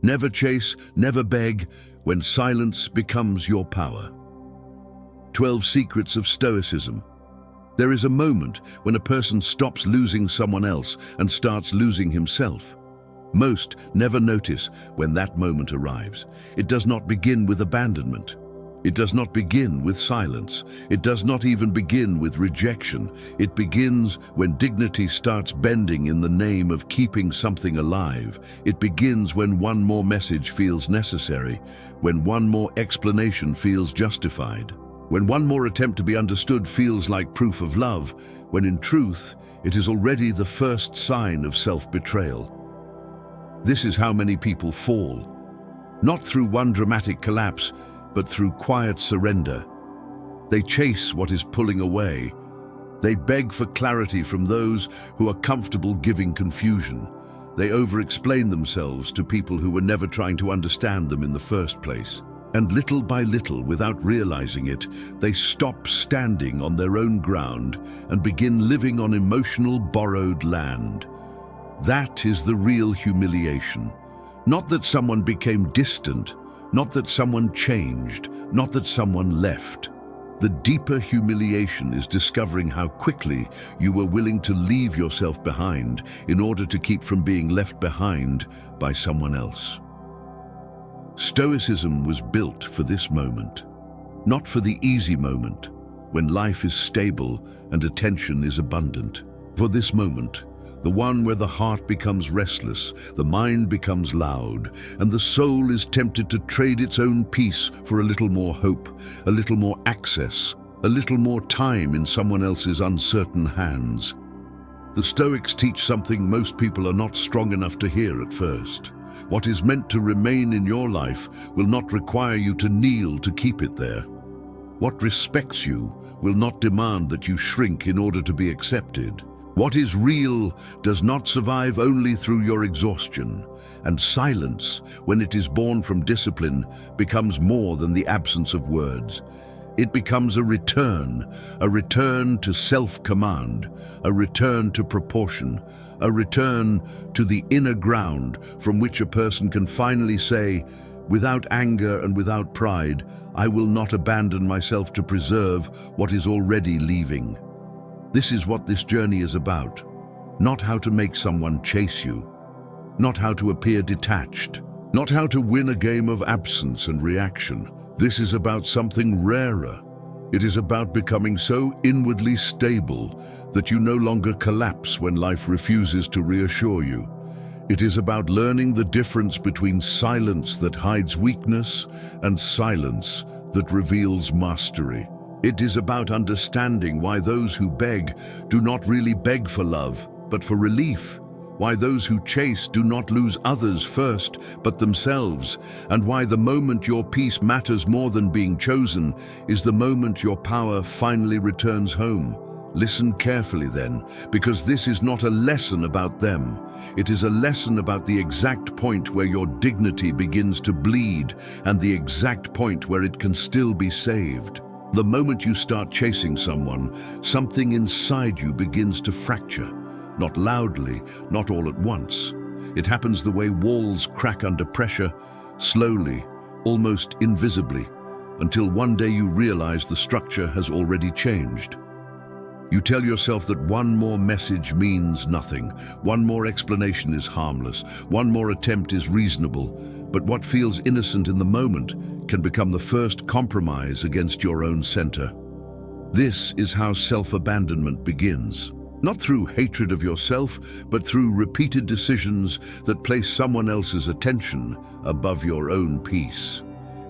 Never chase, never beg, when silence becomes your power. 12 Secrets of Stoicism. There is a moment when a person stops losing someone else and starts losing himself. Most never notice when that moment arrives. It does not begin with abandonment. It does not begin with silence. It does not even begin with rejection. It begins when dignity starts bending in the name of keeping something alive. It begins when one more message feels necessary, when one more explanation feels justified, when one more attempt to be understood feels like proof of love, when in truth, it is already the first sign of self-betrayal. This is how many people fall, not through one dramatic collapse, but through quiet surrender. They chase what is pulling away. They beg for clarity from those who are comfortable giving confusion. They over-explain themselves to people who were never trying to understand them in the first place. And little by little, without realizing it, they stop standing on their own ground and begin living on emotional borrowed land. That is the real humiliation. Not that someone became distant, not that someone changed, not that someone left. The deeper humiliation is discovering how quickly you were willing to leave yourself behind in order to keep from being left behind by someone else. Stoicism was built for this moment, not for the easy moment, when life is stable and attention is abundant. For this moment, the one where the heart becomes restless, the mind becomes loud, and the soul is tempted to trade its own peace for a little more hope, a little more access, a little more time in someone else's uncertain hands. The Stoics teach something most people are not strong enough to hear at first. What is meant to remain in your life will not require you to kneel to keep it there. What respects you will not demand that you shrink in order to be accepted. What is real does not survive only through your exhaustion, and silence, when it is born from discipline, becomes more than the absence of words. It becomes a return to self-command, a return to proportion, a return to the inner ground from which a person can finally say, without anger and without pride, I will not abandon myself to preserve what is already leaving. This is what this journey is about. Not how to make someone chase you. Not how to appear detached. Not how to win a game of absence and reaction. This is about something rarer. It is about becoming so inwardly stable that you no longer collapse when life refuses to reassure you. It is about learning the difference between silence that hides weakness and silence that reveals mastery. It is about understanding why those who beg do not really beg for love, but for relief. Why those who chase do not lose others first, but themselves. And why the moment your peace matters more than being chosen is the moment your power finally returns home. Listen carefully then, because this is not a lesson about them. It is a lesson about the exact point where your dignity begins to bleed and the exact point where it can still be saved. The moment you start chasing someone, something inside you begins to fracture. Not loudly, not all at once. It happens the way walls crack under pressure, slowly, almost invisibly, until one day you realize the structure has already changed. You tell yourself that one more message means nothing, one more explanation is harmless, one more attempt is reasonable, but what feels innocent in the moment can become the first compromise against your own center. This is how self-abandonment begins. Not through hatred of yourself, but through repeated decisions that place someone else's attention above your own peace.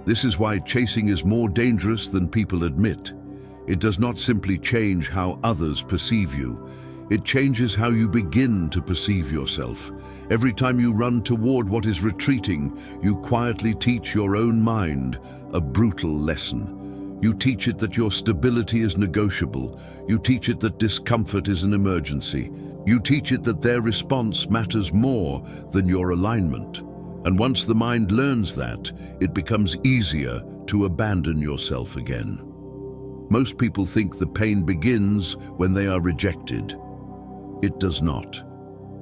This is why chasing is more dangerous than people admit. It does not simply change how others perceive you. It changes how you begin to perceive yourself. Every time you run toward what is retreating, you quietly teach your own mind a brutal lesson. You teach it that your stability is negotiable. You teach it that discomfort is an emergency. You teach it that their response matters more than your alignment. And once the mind learns that, it becomes easier to abandon yourself again. Most people think the pain begins when they are rejected. It does not.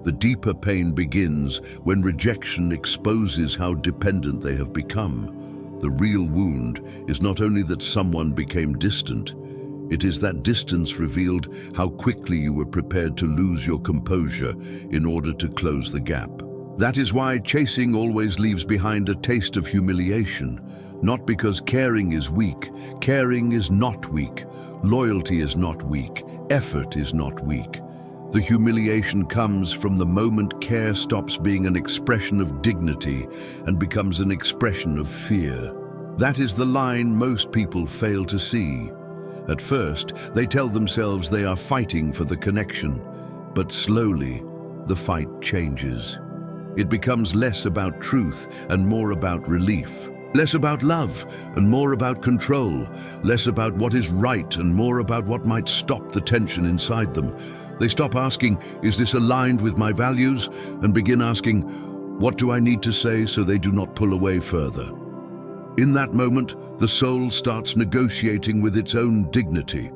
The deeper pain begins when rejection exposes how dependent they have become. The real wound is not only that someone became distant, it is that distance revealed how quickly you were prepared to lose your composure in order to close the gap. That is why chasing always leaves behind a taste of humiliation. Not because caring is weak. Caring is not weak. Loyalty is not weak. Effort is not weak. The humiliation comes from the moment care stops being an expression of dignity and becomes an expression of fear. That is the line most people fail to see. At first, they tell themselves they are fighting for the connection, but slowly, the fight changes. It becomes less about truth and more about relief. Less about love and more about control. Less about what is right and more about what might stop the tension inside them. They stop asking, is this aligned with my values? And begin asking, what do I need to say so they do not pull away further? In that moment, the soul starts negotiating with its own dignity.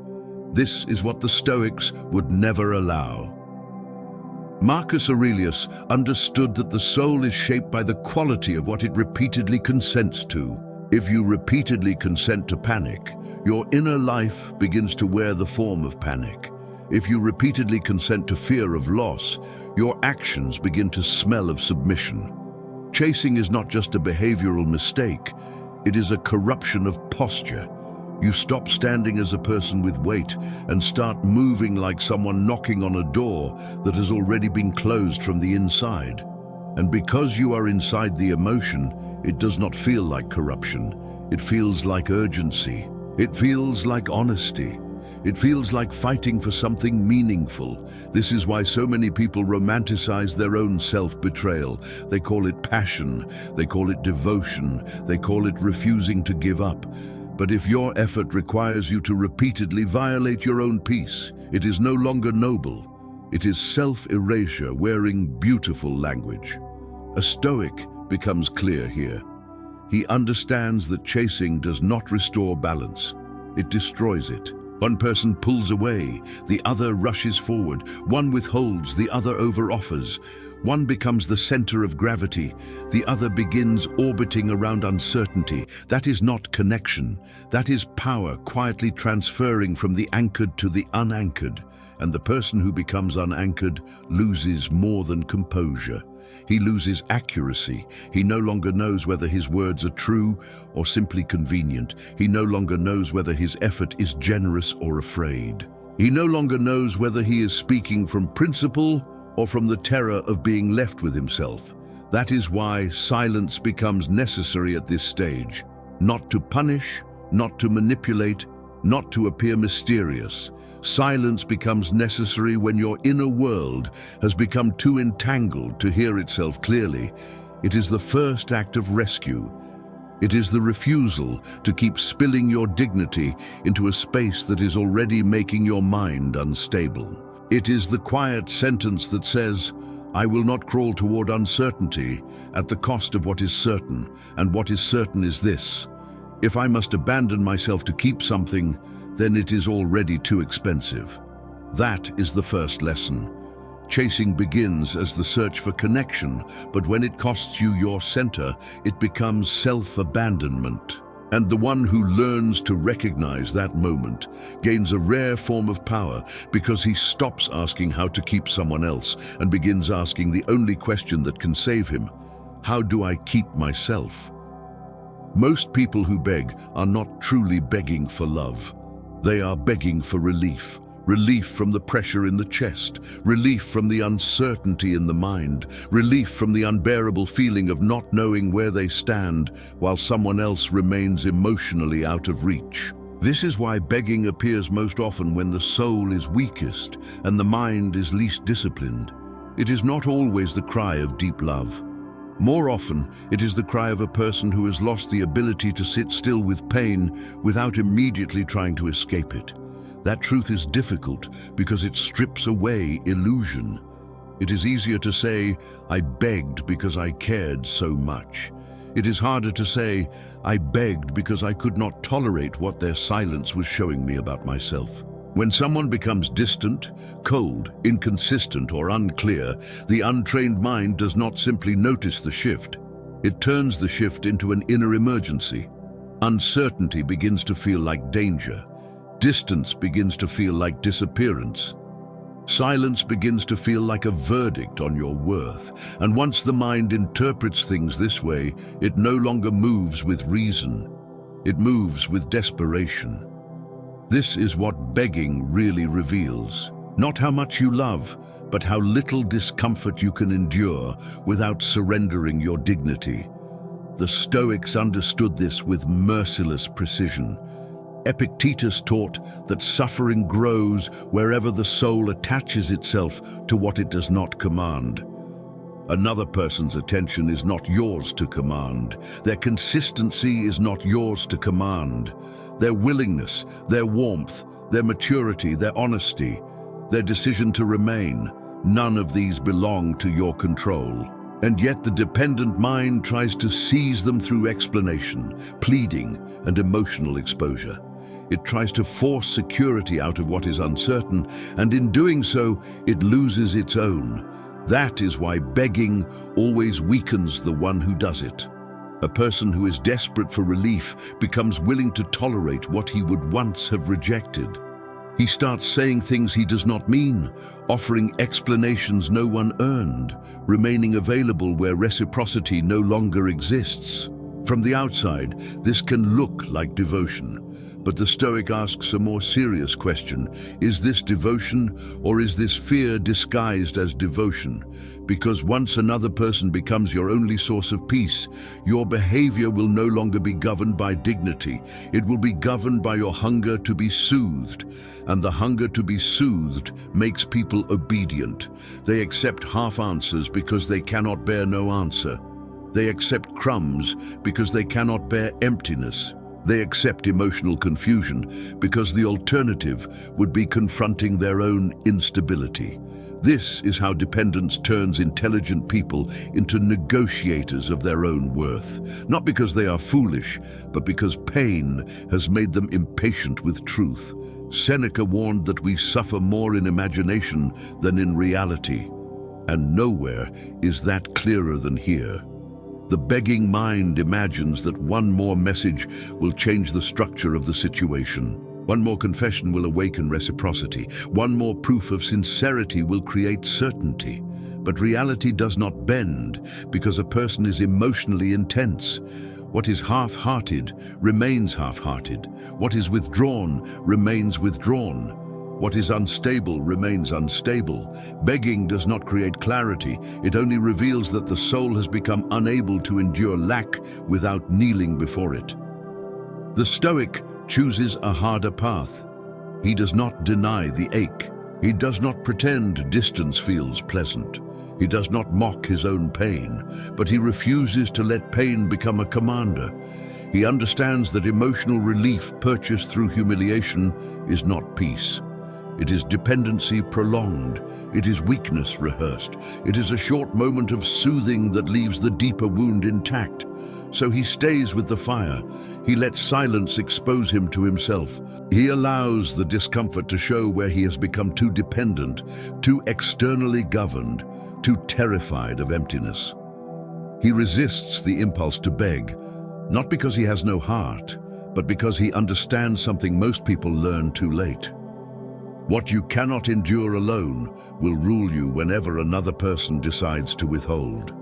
This is what the Stoics would never allow. Marcus Aurelius understood that the soul is shaped by the quality of what it repeatedly consents to. If you repeatedly consent to panic, your inner life begins to wear the form of panic. If you repeatedly consent to fear of loss, your actions begin to smell of submission. Chasing is not just a behavioral mistake, it is a corruption of posture. You stop standing as a person with weight and start moving like someone knocking on a door that has already been closed from the inside. And because you are inside the emotion, it does not feel like corruption. It feels like urgency. It feels like honesty. It feels like fighting for something meaningful. This is why so many people romanticize their own self-betrayal. They call it passion, they call it devotion, they call it refusing to give up. But if your effort requires you to repeatedly violate your own peace, it is no longer noble. It is self-erasure wearing beautiful language. A Stoic becomes clear here. He understands that chasing does not restore balance. It destroys it. One person pulls away, the other rushes forward. One withholds, the other over-offers. One becomes the center of gravity, the other begins orbiting around uncertainty. That is not connection. That is power quietly transferring from the anchored to the unanchored. And the person who becomes unanchored loses more than composure. He loses accuracy. He no longer knows whether his words are true or simply convenient. He no longer knows whether his effort is generous or afraid. He no longer knows whether he is speaking from principle or from the terror of being left with himself. That is why silence becomes necessary at this stage. Not to punish, not to manipulate, not to appear mysterious. Silence becomes necessary when your inner world has become too entangled to hear itself clearly. It is the first act of rescue. It is the refusal to keep spilling your dignity into a space that is already making your mind unstable. It is the quiet sentence that says, I will not crawl toward uncertainty at the cost of what is certain, and what is certain is this. If I must abandon myself to keep something, then it is already too expensive. That is the first lesson. Chasing begins as the search for connection, but when it costs you your center, it becomes self-abandonment. And the one who learns to recognize that moment gains a rare form of power because he stops asking how to keep someone else and begins asking the only question that can save him: how do I keep myself? Most people who beg are not truly begging for love. They are begging for relief. Relief from the pressure in the chest, relief from the uncertainty in the mind, relief from the unbearable feeling of not knowing where they stand while someone else remains emotionally out of reach. This is why begging appears most often when the soul is weakest and the mind is least disciplined. It is not always the cry of deep love. More often, it is the cry of a person who has lost the ability to sit still with pain without immediately trying to escape it. That truth is difficult because it strips away illusion. It is easier to say, I begged because I cared so much. It is harder to say, I begged because I could not tolerate what their silence was showing me about myself. When someone becomes distant, cold, inconsistent, or unclear, the untrained mind does not simply notice the shift. It turns the shift into an inner emergency. Uncertainty begins to feel like danger. Distance begins to feel like disappearance. Silence begins to feel like a verdict on your worth. And once the mind interprets things this way, it no longer moves with reason. It moves with desperation. This is what begging really reveals. Not how much you love, but how little discomfort you can endure without surrendering your dignity. The Stoics understood this with merciless precision. Epictetus taught that suffering grows wherever the soul attaches itself to what it does not command. Another person's attention is not yours to command. Their consistency is not yours to command. Their willingness, their warmth, their maturity, their honesty, their decision to remain, none of these belong to your control. And yet the dependent mind tries to seize them through explanation, pleading, and emotional exposure. It tries to force security out of what is uncertain, and in doing so, it loses its own. That is why begging always weakens the one who does it. A person who is desperate for relief becomes willing to tolerate what he would once have rejected. He starts saying things he does not mean, offering explanations no one earned, remaining available where reciprocity no longer exists. From the outside, this can look like devotion, but the Stoic asks a more serious question. Is this devotion, or is this fear disguised as devotion? Because once another person becomes your only source of peace, your behavior will no longer be governed by dignity. It will be governed by your hunger to be soothed. And the hunger to be soothed makes people obedient. They accept half answers because they cannot bear no answer. They accept crumbs because they cannot bear emptiness. They accept emotional confusion because the alternative would be confronting their own instability. This is how dependence turns intelligent people into negotiators of their own worth, not because they are foolish, but because pain has made them impatient with truth. Seneca warned that we suffer more in imagination than in reality, and nowhere is that clearer than here. The begging mind imagines that one more message will change the structure of the situation. One more confession will awaken reciprocity. One more proof of sincerity will create certainty. But reality does not bend because a person is emotionally intense. What is half-hearted remains half-hearted. What is withdrawn remains withdrawn. What is unstable remains unstable. Begging does not create clarity. It only reveals that the soul has become unable to endure lack without kneeling before it. The Stoic chooses a harder path. He does not deny the ache. He does not pretend distance feels pleasant. He does not mock his own pain, but he refuses to let pain become a commander. He understands that emotional relief purchased through humiliation is not peace. It is dependency prolonged. It is weakness rehearsed. It is a short moment of soothing that leaves the deeper wound intact. So he stays with the fire. He lets silence expose him to himself. He allows the discomfort to show where he has become too dependent, too externally governed, too terrified of emptiness. He resists the impulse to beg, not because he has no heart, but because he understands something most people learn too late. What you cannot endure alone will rule you whenever another person decides to withhold.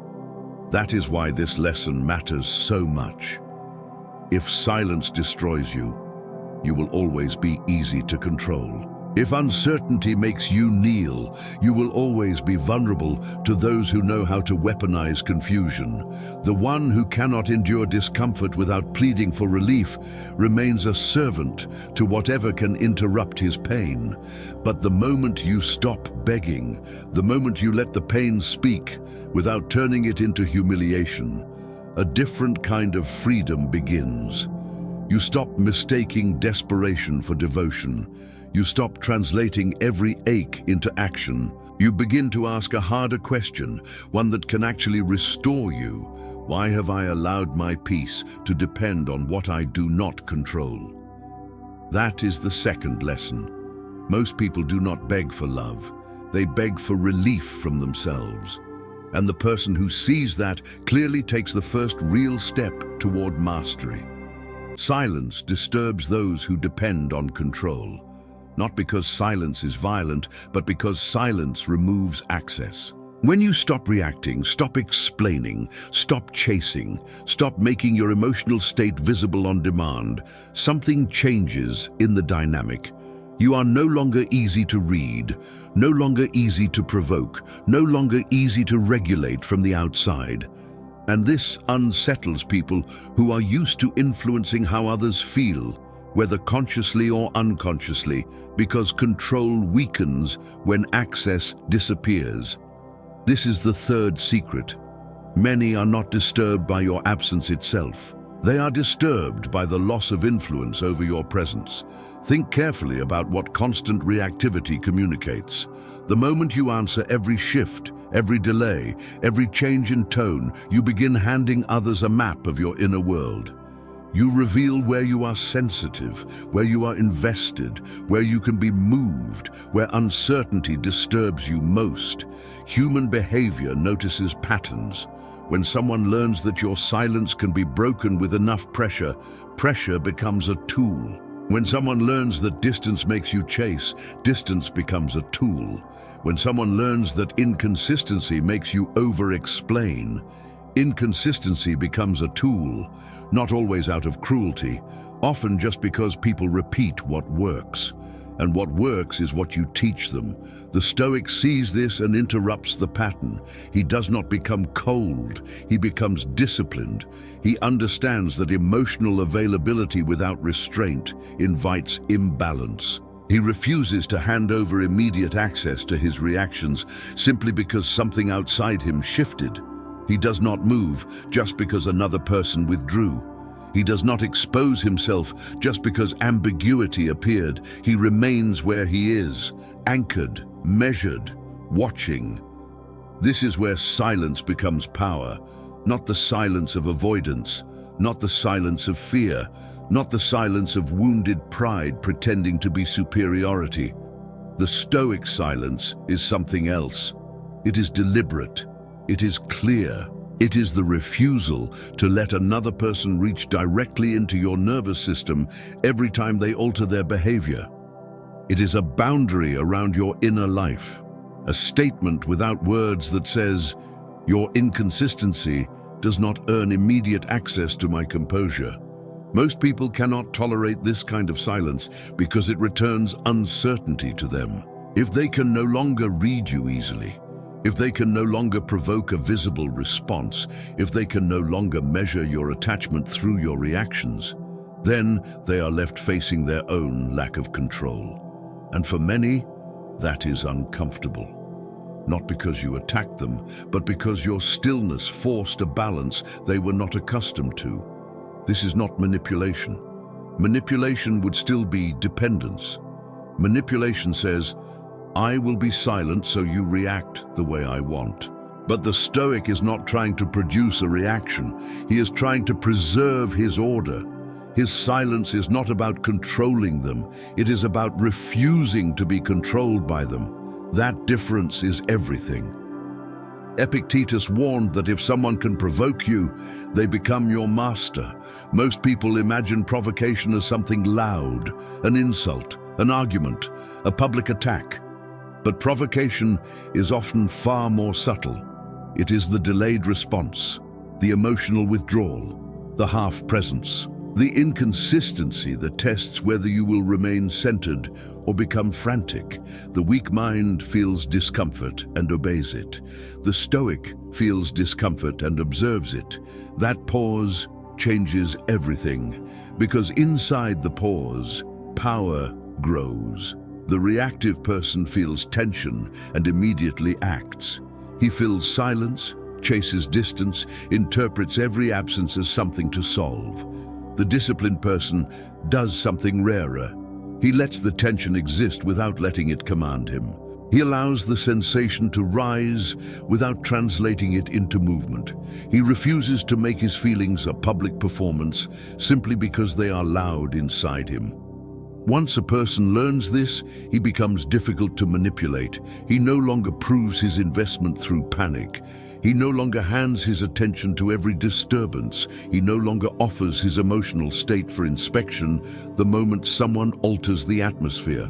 That is why this lesson matters so much. If silence destroys you, you will always be easy to control. If uncertainty makes you kneel, you will always be vulnerable to those who know how to weaponize confusion. The one who cannot endure discomfort without pleading for relief remains a servant to whatever can interrupt his pain. But the moment you stop begging, the moment you let the pain speak without turning it into humiliation, a different kind of freedom begins. You stop mistaking desperation for devotion. You stop translating every ache into action. You begin to ask a harder question, one that can actually restore you. Why have I allowed my peace to depend on what I do not control? That is the second lesson. Most people do not beg for love. They beg for relief from themselves. And the person who sees that clearly takes the first real step toward mastery. Silence disturbs those who depend on control. Not because silence is violent, but because silence removes access. When you stop reacting, stop explaining, stop chasing, stop making your emotional state visible on demand, something changes in the dynamic. You are no longer easy to read, no longer easy to provoke, no longer easy to regulate from the outside. And this unsettles people who are used to influencing how others feel, whether consciously or unconsciously, because control weakens when access disappears. This is the third secret. Many are not disturbed by your absence itself. They are disturbed by the loss of influence over your presence. Think carefully about what constant reactivity communicates. The moment you answer every shift, every delay, every change in tone, you begin handing others a map of your inner world. You reveal where you are sensitive, where you are invested, where you can be moved, where uncertainty disturbs you most. Human behavior notices patterns. When someone learns that your silence can be broken with enough pressure, pressure becomes a tool. When someone learns that distance makes you chase, distance becomes a tool. When someone learns that inconsistency makes you over-explain, inconsistency becomes a tool, not always out of cruelty, often just because people repeat what works. And what works is what you teach them. The Stoic sees this and interrupts the pattern. He does not become cold, he becomes disciplined. He understands that emotional availability without restraint invites imbalance. He refuses to hand over immediate access to his reactions simply because something outside him shifted. He does not move just because another person withdrew. He does not expose himself just because ambiguity appeared. He remains where he is, anchored, measured, watching. This is where silence becomes power, not the silence of avoidance, not the silence of fear, not the silence of wounded pride pretending to be superiority. The Stoic silence is something else. It is deliberate. It is clear. It is the refusal to let another person reach directly into your nervous system every time they alter their behavior. It is a boundary around your inner life, a statement without words that says, "Your inconsistency does not earn immediate access to my composure." Most people cannot tolerate this kind of silence because it returns uncertainty to them. If they can no longer read you easily, if they can no longer provoke a visible response, if they can no longer measure your attachment through your reactions, then they are left facing their own lack of control. And for many, that is uncomfortable. Not because you attacked them, but because your stillness forced a balance they were not accustomed to. This is not manipulation. Manipulation would still be dependence. Manipulation says, "I will be silent so you react the way I want." But the Stoic is not trying to produce a reaction. He is trying to preserve his order. His silence is not about controlling them. It is about refusing to be controlled by them. That difference is everything. Epictetus warned that if someone can provoke you, they become your master. Most people imagine provocation as something loud, an insult, an argument, a public attack. But provocation is often far more subtle. It is the delayed response, the emotional withdrawal, the half-presence, the inconsistency that tests whether you will remain centered or become frantic. The weak mind feels discomfort and obeys it. The Stoic feels discomfort and observes it. That pause changes everything, because inside the pause, power grows. The reactive person feels tension and immediately acts. He fills silence, chases distance, interprets every absence as something to solve. The disciplined person does something rarer. He lets the tension exist without letting it command him. He allows the sensation to rise without translating it into movement. He refuses to make his feelings a public performance simply because they are loud inside him. once a person learns this, he becomes difficult to manipulate. He no longer proves his investment through panic. He no longer hands his attention to every disturbance. He no longer offers his emotional state for inspection the moment someone alters the atmosphere.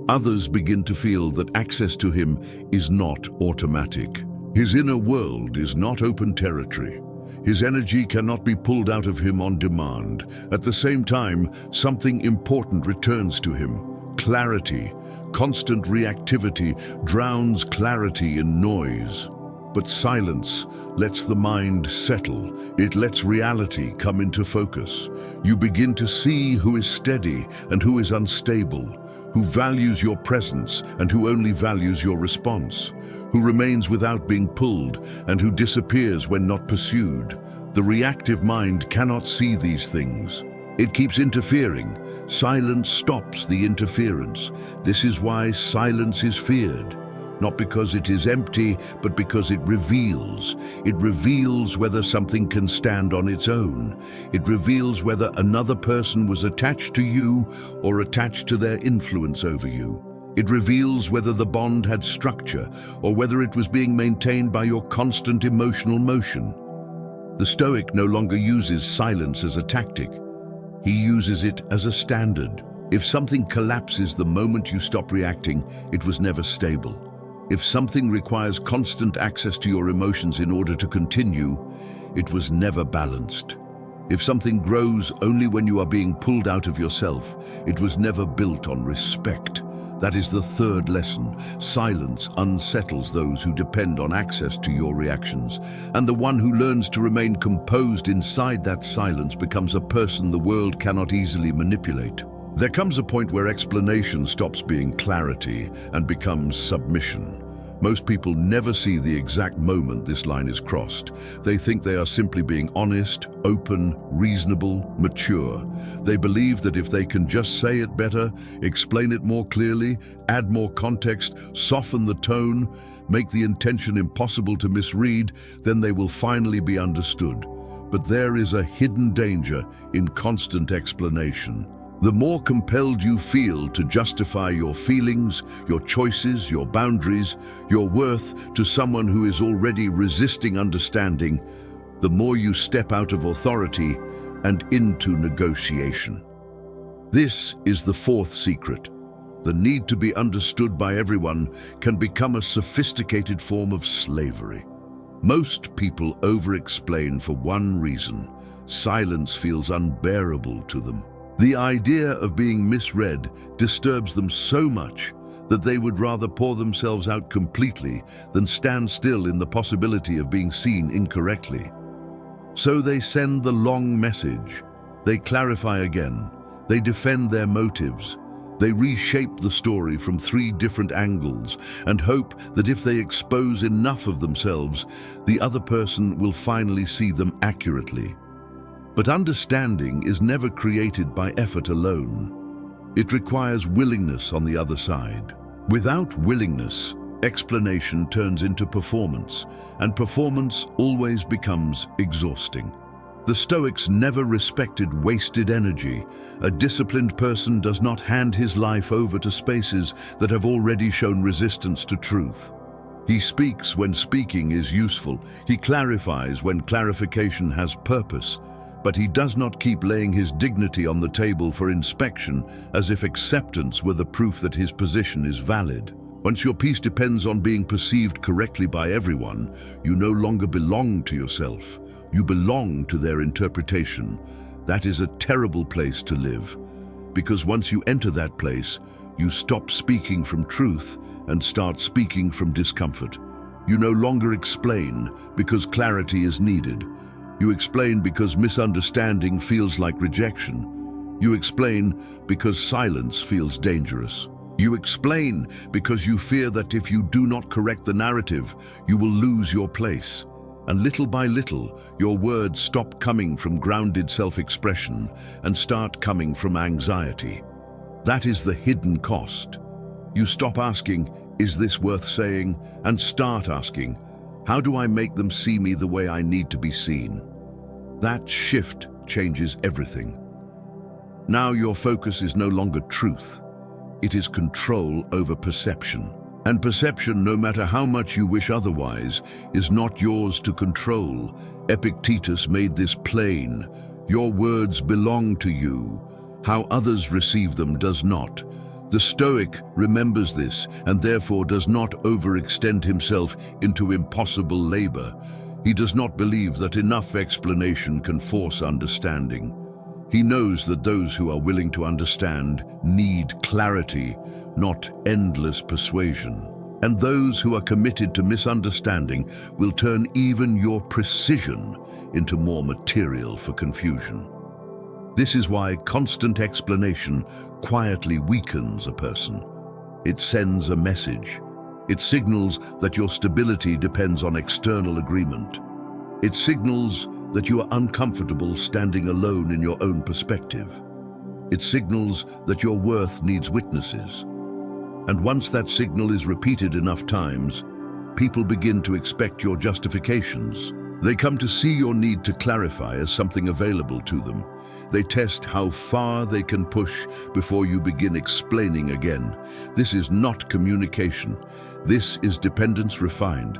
Others begin to feel that access to him is not automatic. His inner world is not open territory. His energy cannot be pulled out of him on demand. At the same time, something important returns to him: clarity. Constant reactivity drowns clarity in noise. But silence lets the mind settle. It lets reality come into focus. You begin to see who is steady and who is unstable, who values your presence and who only values your response, who remains without being pulled and who disappears when not pursued. The reactive mind cannot see these things. It keeps interfering. Silence stops the interference. This is why silence is feared. Not because it is empty, but because it reveals. It reveals whether something can stand on its own. It reveals whether another person was attached to you or attached to their influence over you. It reveals whether the bond had structure or whether it was being maintained by your constant emotional motion. The Stoic no longer uses silence as a tactic. He uses it as a standard. If something collapses the moment you stop reacting, it was never stable. If something requires constant access to your emotions in order to continue, it was never balanced. If something grows only when you are being pulled out of yourself, it was never built on respect. That is the third lesson. Silence unsettles those who depend on access to your reactions, and the one who learns to remain composed inside that silence becomes a person the world cannot easily manipulate. There comes a point where explanation stops being clarity and becomes submission. Most people never see the exact moment this line is crossed. They think they are simply being honest, open, reasonable, mature. They believe that if they can just say it better, explain it more clearly, add more context, soften the tone, make the intention impossible to misread, then they will finally be understood. But there is a hidden danger in constant explanation. The more compelled you feel to justify your feelings, your choices, your boundaries, your worth to someone who is already resisting understanding, the more you step out of authority and into negotiation. This is the fourth secret. The need to be understood by everyone can become a sophisticated form of slavery. Most people over-explain for one reason: silence feels unbearable to them. The idea of being misread disturbs them so much that they would rather pour themselves out completely than stand still in the possibility of being seen incorrectly. So they send the long message. They clarify again. They defend their motives. They reshape the story from 3 different angles and hope that if they expose enough of themselves, the other person will finally see them accurately. But understanding is never created by effort alone. It requires willingness on the other side. Without willingness, explanation turns into performance, and performance always becomes exhausting. The Stoics never respected wasted energy. A disciplined person does not hand his life over to spaces that have already shown resistance to truth. He speaks when speaking is useful. He clarifies when clarification has purpose. But he does not keep laying his dignity on the table for inspection as if acceptance were the proof that his position is valid. Once your peace depends on being perceived correctly by everyone, you no longer belong to yourself. You belong to their interpretation. That is a terrible place to live, because once you enter that place, you stop speaking from truth and start speaking from discomfort. You no longer explain because clarity is needed. You explain because misunderstanding feels like rejection. You explain because silence feels dangerous. You explain because you fear that if you do not correct the narrative, you will lose your place. And little by little, your words stop coming from grounded self-expression and start coming from anxiety. That is the hidden cost. You stop asking, "Is this worth saying?" and start asking, "How do I make them see me the way I need to be seen?" That shift changes everything. now your focus is no longer truth. It is control over perception. And perception, no matter how much you wish otherwise, is not yours to control. Epictetus made this plain. Your words belong to you. How others receive them does not. The Stoic remembers this and therefore does not overextend himself into impossible labor. He does not believe that enough explanation can force understanding. He knows that those who are willing to understand need clarity, not endless persuasion. And those who are committed to misunderstanding will turn even your precision into more material for confusion. This is why constant explanation quietly weakens a person. It sends a message. It signals that your stability depends on external agreement. It signals that you are uncomfortable standing alone in your own perspective. It signals that your worth needs witnesses. And once that signal is repeated enough times, people begin to expect your justifications. They come to see your need to clarify as something available to them. They test how far they can push before you begin explaining again. This is not communication. This is dependence refined.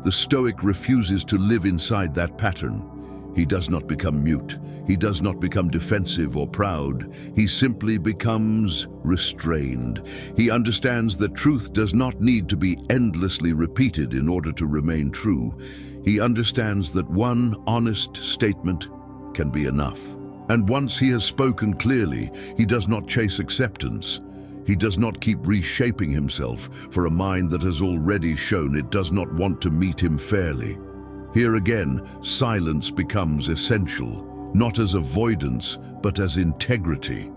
The Stoic refuses to live inside that pattern. He does not become mute. He does not become defensive or proud. He simply becomes restrained. He understands that truth does not need to be endlessly repeated in order to remain true. He understands that one honest statement can be enough. And once he has spoken clearly, he does not chase acceptance. He does not keep reshaping himself for a mind that has already shown it does not want to meet him fairly. Here again, silence becomes essential, not as avoidance, but as integrity.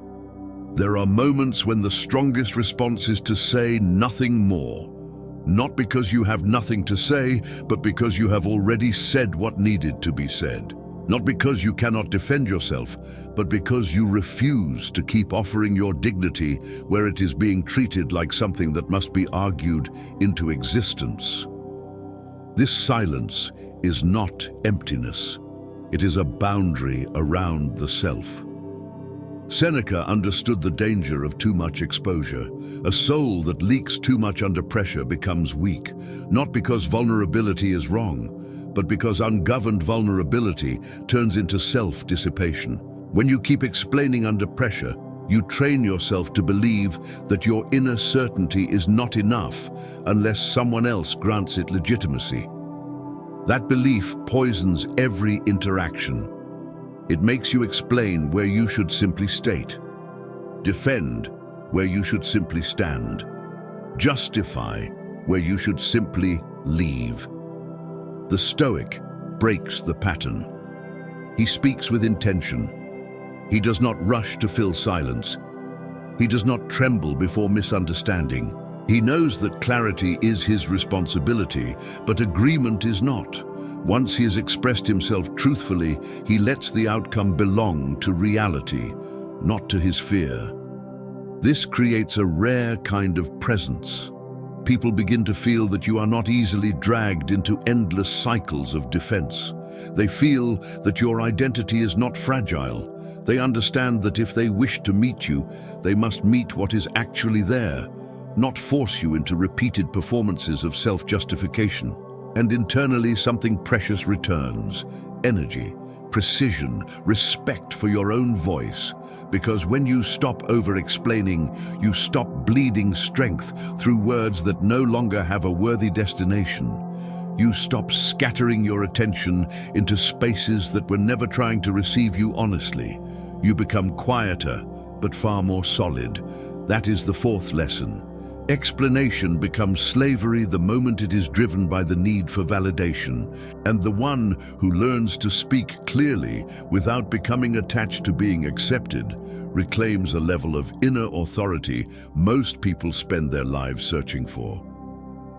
There are moments when the strongest response is to say nothing more. Not because you have nothing to say, but because you have already said what needed to be said. Not because you cannot defend yourself, but because you refuse to keep offering your dignity where it is being treated like something that must be argued into existence. This silence is not emptiness. It is a boundary around the self. Seneca understood the danger of too much exposure. A soul that leaks too much under pressure becomes weak, not because vulnerability is wrong, but because ungoverned vulnerability turns into self-dissipation. When you keep explaining under pressure, you train yourself to believe that your inner certainty is not enough unless someone else grants it legitimacy. That belief poisons every interaction. It makes you explain where you should simply state, defend where you should simply stand, justify where you should simply leave. The Stoic breaks the pattern. He speaks with intention. He does not rush to fill silence. He does not tremble before misunderstanding. He knows that clarity is his responsibility, but agreement is not. Once he has expressed himself truthfully, he lets the outcome belong to reality, not to his fear. This creates a rare kind of presence. People begin to feel that you are not easily dragged into endless cycles of defense. They feel that your identity is not fragile. They understand that if they wish to meet you, they must meet what is actually there, not force you into repeated performances of self-justification. And internally something precious returns: energy, precision, respect for your own voice. Because when you stop over-explaining, you stop bleeding strength through words that no longer have a worthy destination. You stop scattering your attention into spaces that were never trying to receive you honestly. You become quieter, but far more solid. That is the fourth lesson. Explanation becomes slavery the moment it is driven by the need for validation, and the one who learns to speak clearly without becoming attached to being accepted reclaims a level of inner authority most people spend their lives searching for.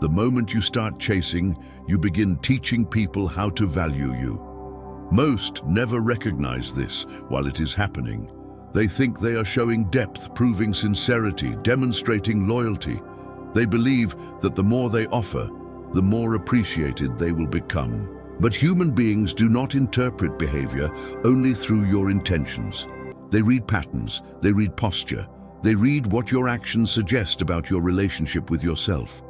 The moment you start chasing, you begin teaching people how to value you. Most never recognize this while it is happening. They think they are showing depth, proving sincerity, demonstrating loyalty. They believe that the more they offer, the more appreciated they will become. But human beings do not interpret behavior only through your intentions. They read patterns, they read posture, they read what your actions suggest about your relationship with yourself.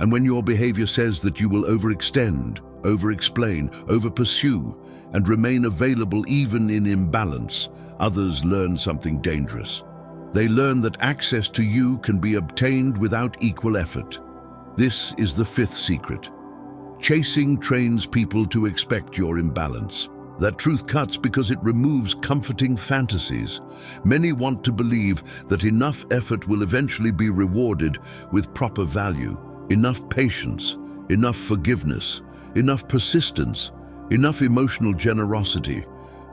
And when your behavior says that you will overextend, over-explain, over-pursue, and remain available even in imbalance, others learn something dangerous. They learn that access to you can be obtained without equal effort. This is the fifth secret. Chasing trains people to expect your imbalance. That truth cuts because it removes comforting fantasies. Many want to believe that enough effort will eventually be rewarded with proper value, enough patience, enough forgiveness, enough persistence, enough emotional generosity.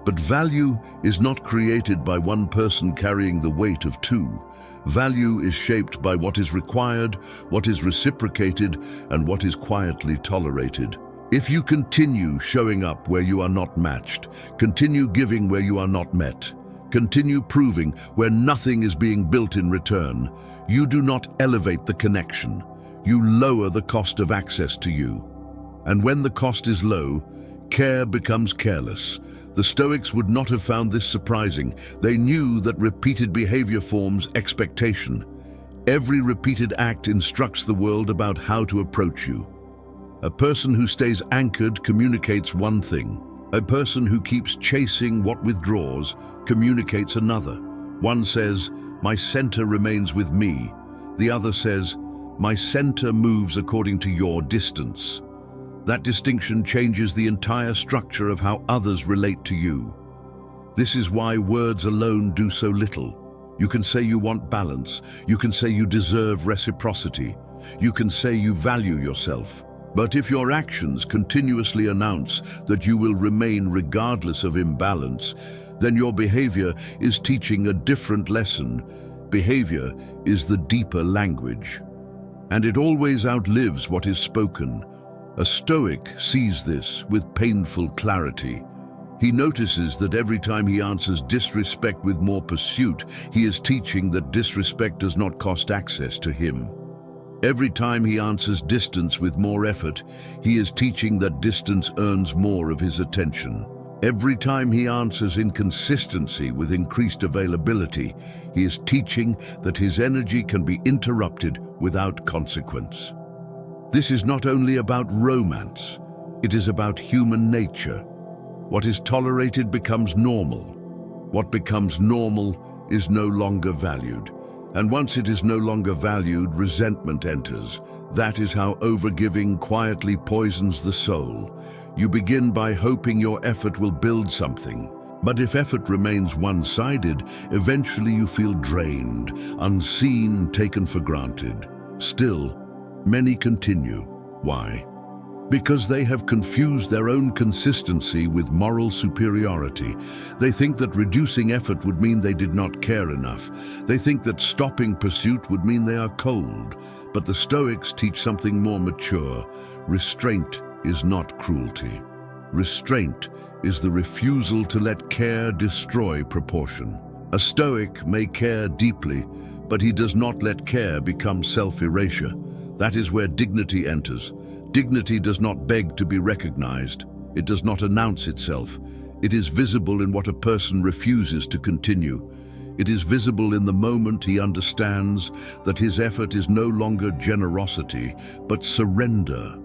But value is not created by one person carrying the weight of two. Value is shaped by what is required, what is reciprocated, and what is quietly tolerated. If you continue showing up where you are not matched, continue giving where you are not met, continue proving where nothing is being built in return, you do not elevate the connection. You lower the cost of access to you. And when the cost is low, care becomes careless. The Stoics would not have found this surprising. They knew that repeated behavior forms expectation. Every repeated act instructs the world about how to approach you. A person who stays anchored communicates one thing. A person who keeps chasing what withdraws communicates another. One says, "My center remains with me." The other says, "My center moves according to your distance." That distinction changes the entire structure of how others relate to you. This is why words alone do so little. You can say you want balance. You can say you deserve reciprocity. You can say you value yourself. But if your actions continuously announce that you will remain regardless of imbalance, then your behavior is teaching a different lesson. Behavior is the deeper language, and it always outlives what is spoken. A Stoic sees this with painful clarity. He notices that every time he answers disrespect with more pursuit, he is teaching that disrespect does not cost access to him. Every time he answers distance with more effort, he is teaching that distance earns more of his attention. Every time he answers inconsistency with increased availability, he is teaching that his energy can be interrupted without consequence. This is not only about romance, it is about human nature. What is tolerated becomes normal. What becomes normal is no longer valued. And once it is no longer valued, resentment enters. That is how overgiving quietly poisons the soul. You begin by hoping your effort will build something. But if effort remains one-sided, eventually you feel drained, unseen, taken for granted. Still, many continue. Why? Because they have confused their own consistency with moral superiority. They think that reducing effort would mean they did not care enough. They think that stopping pursuit would mean they are cold. But the Stoics teach something more mature. Restraint is not cruelty. Restraint is the refusal to let care destroy proportion. A Stoic may care deeply, but he does not let care become self-erasure. That is where dignity enters. Dignity does not beg to be recognized. It does not announce itself. It is visible in what a person refuses to continue. It is visible in the moment he understands that his effort is no longer generosity, but surrender.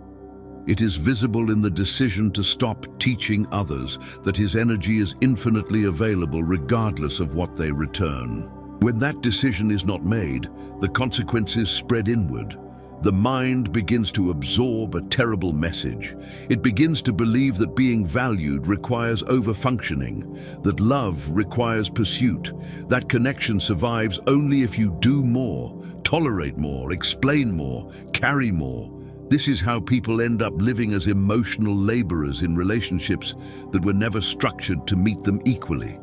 It is visible in the decision to stop teaching others that his energy is infinitely available regardless of what they return. When that decision is not made, the consequences spread inward. The mind begins to absorb a terrible message. It begins to believe that being valued requires over-functioning, that love requires pursuit, that connection survives only if you do more, tolerate more, explain more, carry more. This is how people end up living as emotional laborers in relationships that were never structured to meet them equally.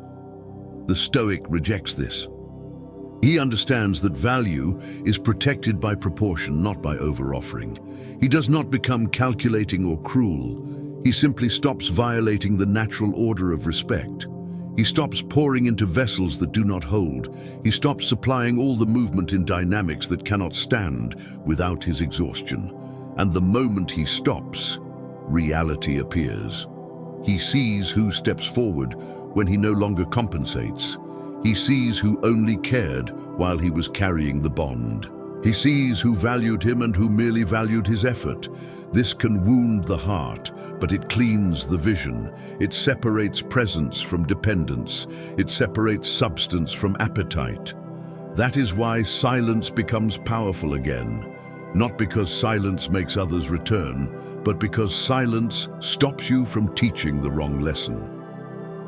The Stoic rejects this. He understands that value is protected by proportion, not by over-offering. He does not become calculating or cruel. He simply stops violating the natural order of respect. He stops pouring into vessels that do not hold. He stops supplying all the movement in dynamics that cannot stand without his exhaustion. And the moment he stops, reality appears. He sees who steps forward when he no longer compensates. He sees who only cared while he was carrying the bond. He sees who valued him and who merely valued his effort. This can wound the heart, but it cleans the vision. It separates presence from dependence. It separates substance from appetite. That is why silence becomes powerful again. Not because silence makes others return, but because silence stops you from teaching the wrong lesson.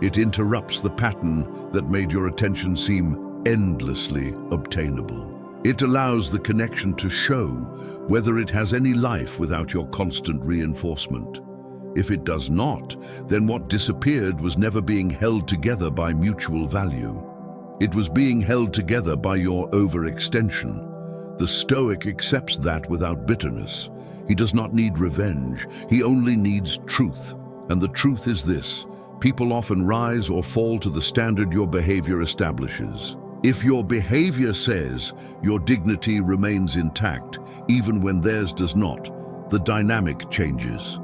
It interrupts the pattern that made your attention seem endlessly obtainable. It allows the connection to show whether it has any life without your constant reinforcement. If it does not, then what disappeared was never being held together by mutual value. It was being held together by your overextension. The Stoic accepts that without bitterness. He does not need revenge. He only needs truth. And the truth is this: people often rise or fall to the standard your behavior establishes. If your behavior says your dignity remains intact, even when theirs does not, the dynamic changes.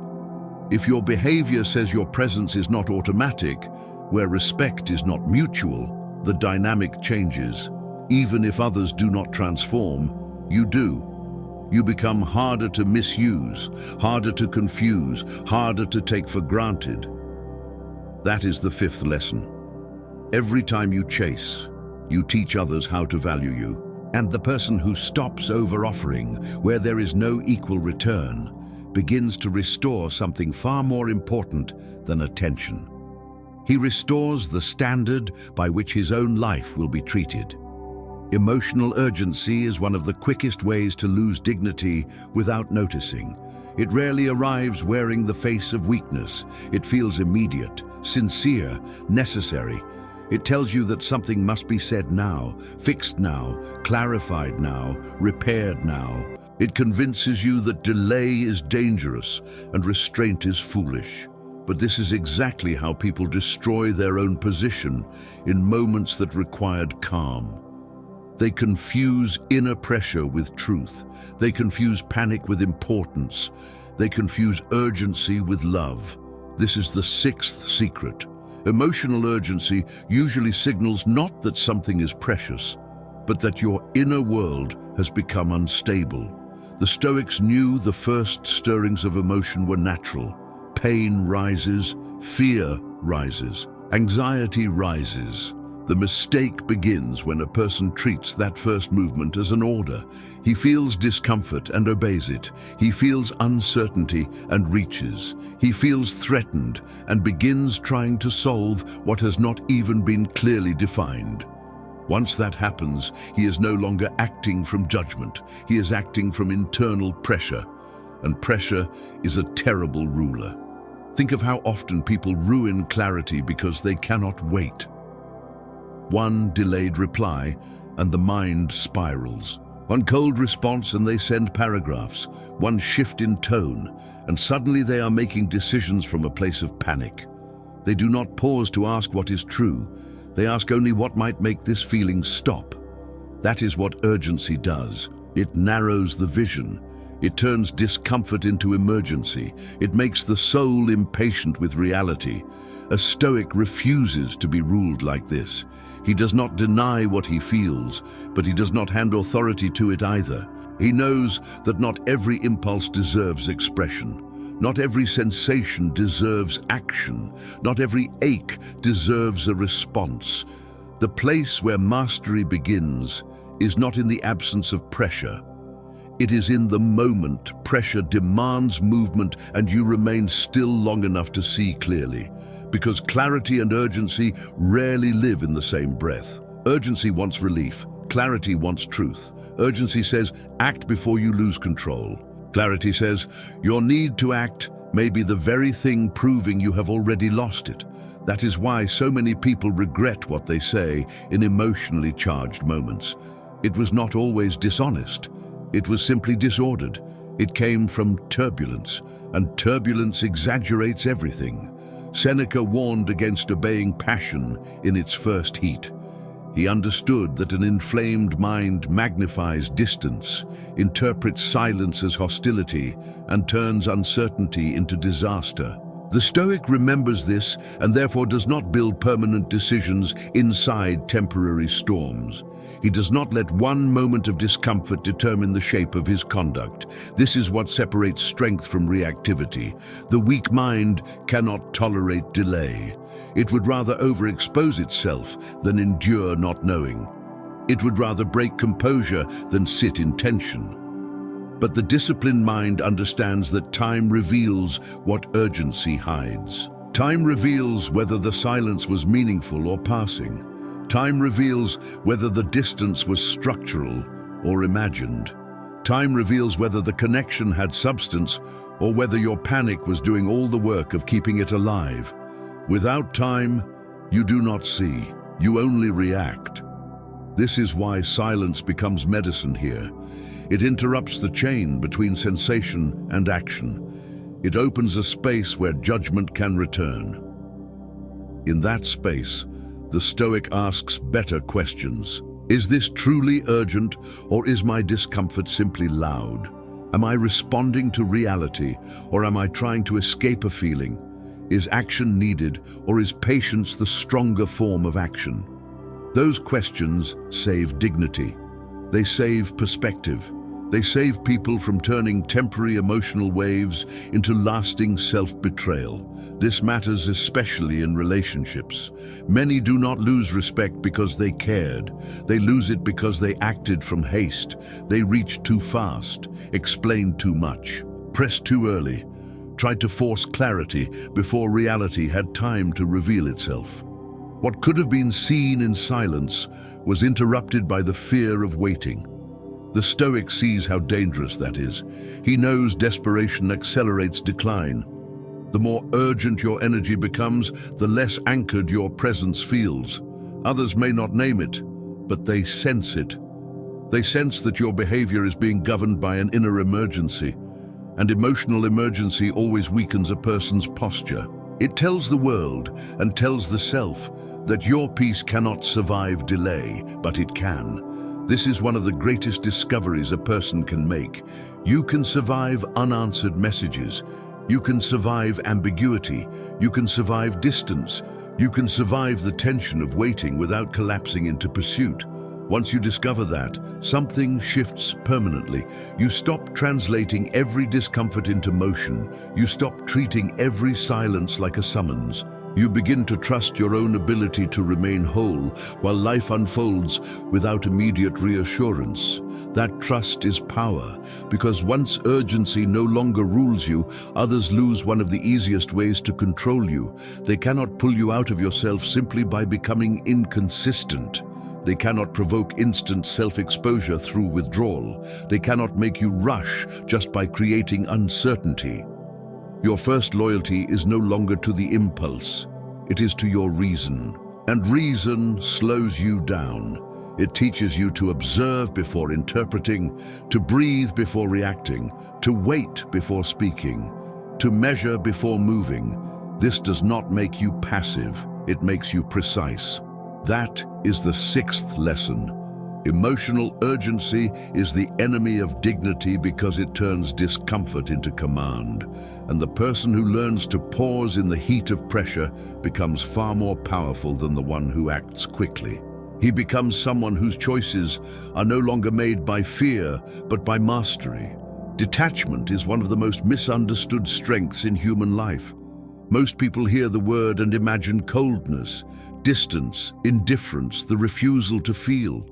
If your behavior says your presence is not automatic, where respect is not mutual, the dynamic changes. Even if others do not transform, you do. You become harder to misuse, harder to confuse, harder to take for granted. That is the fifth lesson. Every time you chase, you teach others how to value you. And the person who stops over-offering where there is no equal return begins to restore something far more important than attention. He restores the standard by which his own life will be treated. Emotional urgency is one of the quickest ways to lose dignity without noticing. It rarely arrives wearing the face of weakness. It feels immediate, sincere, necessary. It tells you that something must be said now, fixed now, clarified now, repaired now. It convinces you that delay is dangerous and restraint is foolish. But this is exactly how people destroy their own position in moments that required calm. They confuse inner pressure with truth. They confuse panic with importance. They confuse urgency with love. This is the sixth secret. Emotional urgency usually signals not that something is precious, but that your inner world has become unstable. The Stoics knew the first stirrings of emotion were natural. Pain rises, fear rises, anxiety rises. The mistake begins when a person treats that first movement as an order. He feels discomfort and obeys it. He feels uncertainty and reaches. He feels threatened and begins trying to solve what has not even been clearly defined. Once that happens, he is no longer acting from judgment. He is acting from internal pressure. And pressure is a terrible ruler. Think of how often people ruin clarity because they cannot wait. One delayed reply, and the mind spirals. One cold response, and they send paragraphs. One shift in tone, and suddenly they are making decisions from a place of panic. They do not pause to ask what is true. They ask only what might make this feeling stop. That is what urgency does. It narrows the vision. It turns discomfort into emergency. It makes the soul impatient with reality. A Stoic refuses to be ruled like this. He does not deny what he feels, but he does not hand authority to it either. He knows that not every impulse deserves expression. Not every sensation deserves action. Not every ache deserves a response. The place where mastery begins is not in the absence of pressure. It is in the moment. Pressure demands movement, and you remain still long enough to see clearly. Because clarity and urgency rarely live in the same breath. Urgency wants relief. Clarity wants truth. Urgency says, act before you lose control. Clarity says, your need to act may be the very thing proving you have already lost it. That is why so many people regret what they say in emotionally charged moments. It was not always dishonest. It was simply disordered. It came from turbulence, and turbulence exaggerates everything. Seneca warned against obeying passion in its first heat. He understood that an inflamed mind magnifies distance, interprets silence as hostility, and turns uncertainty into disaster. The Stoic remembers this and therefore does not build permanent decisions inside temporary storms. He does not let one moment of discomfort determine the shape of his conduct. This is what separates strength from reactivity. The weak mind cannot tolerate delay. It would rather overexpose itself than endure not knowing. It would rather break composure than sit in tension. But the disciplined mind understands that time reveals what urgency hides. Time reveals whether the silence was meaningful or passing. Time reveals whether the distance was structural or imagined. Time reveals whether the connection had substance or whether your panic was doing all the work of keeping it alive. Without time, you do not see, you only react. This is why silence becomes medicine here. It interrupts the chain between sensation and action. It opens a space where judgment can return. In that space, the Stoic asks better questions. Is this truly urgent, or is my discomfort simply loud? Am I responding to reality, or am I trying to escape a feeling? Is action needed, or is patience the stronger form of action? Those questions save dignity. They save perspective. They save people from turning temporary emotional waves into lasting self-betrayal. This matters especially in relationships. Many do not lose respect because they cared. They lose it because they acted from haste. They reached too fast, explained too much, pressed too early, tried to force clarity before reality had time to reveal itself. What could have been seen in silence was interrupted by the fear of waiting. The Stoic sees how dangerous that is. He knows desperation accelerates decline. The more urgent your energy becomes, the less anchored your presence feels. Others may not name it, but they sense it. They sense that your behavior is being governed by an inner emergency, and emotional emergency always weakens a person's posture. It tells the world and tells the self that your peace cannot survive delay, but it can. This is one of the greatest discoveries a person can make. You can survive unanswered messages. You can survive ambiguity. You can survive distance. You can survive the tension of waiting without collapsing into pursuit. Once you discover that, something shifts permanently. You stop translating every discomfort into motion. You stop treating every silence like a summons. You begin to trust your own ability to remain whole while life unfolds without immediate reassurance. That trust is power, because once urgency no longer rules you, others lose one of the easiest ways to control you. They cannot pull you out of yourself simply by becoming inconsistent. They cannot provoke instant self-exposure through withdrawal. They cannot make you rush just by creating uncertainty. Your first loyalty is no longer to the impulse, it is to your reason. And reason slows you down. It teaches you to observe before interpreting, to breathe before reacting, to wait before speaking, to measure before moving. This does not make you passive, it makes you precise. That is the sixth lesson. Emotional urgency is the enemy of dignity because it turns discomfort into command. And the person who learns to pause in the heat of pressure becomes far more powerful than the one who acts quickly. He becomes someone whose choices are no longer made by fear, but by mastery. Detachment is one of the most misunderstood strengths in human life. Most people hear the word and imagine coldness, distance, indifference, the refusal to feel.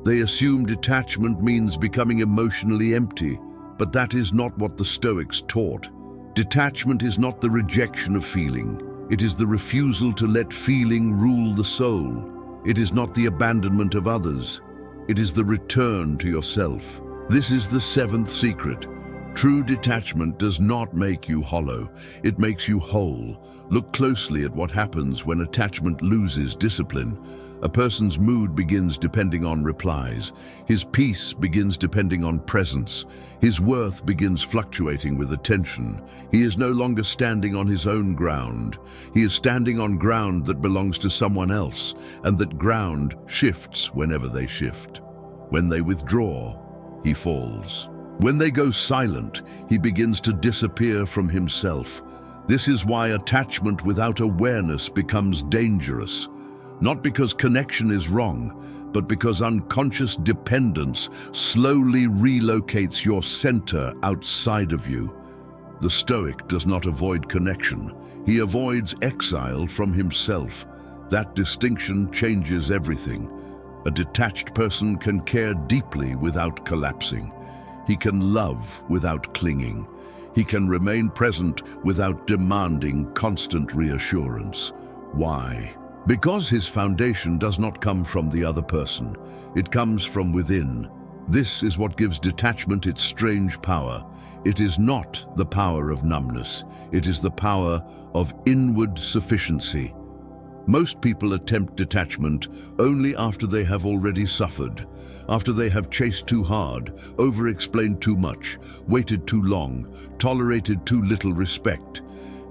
They assume detachment means becoming emotionally empty, but that is not what the Stoics taught. Detachment is not the rejection of feeling. It is the refusal to let feeling rule the soul. It is not the abandonment of others. It is the return to yourself. This is the seventh secret. True detachment does not make you hollow. It makes you whole. Look closely at what happens when attachment loses discipline. A person's mood begins depending on replies. His peace begins depending on presence. His worth begins fluctuating with attention. He is no longer standing on his own ground. He is standing on ground that belongs to someone else, and that ground shifts whenever they shift. When they withdraw, he falls. When they go silent, he begins to disappear from himself. This is why attachment without awareness becomes dangerous, not because connection is wrong, but because unconscious dependence slowly relocates your center outside of you. The Stoic does not avoid connection. He avoids exile from himself. That distinction changes everything. A detached person can care deeply without collapsing. He can love without clinging. He can remain present without demanding constant reassurance. Why? Because his foundation does not come from the other person. It comes from within. This is what gives detachment its strange power. It is not the power of numbness. It is the power of inward sufficiency. Most people attempt detachment only after they have already suffered, after they have chased too hard, over-explained too much, waited too long, tolerated too little respect.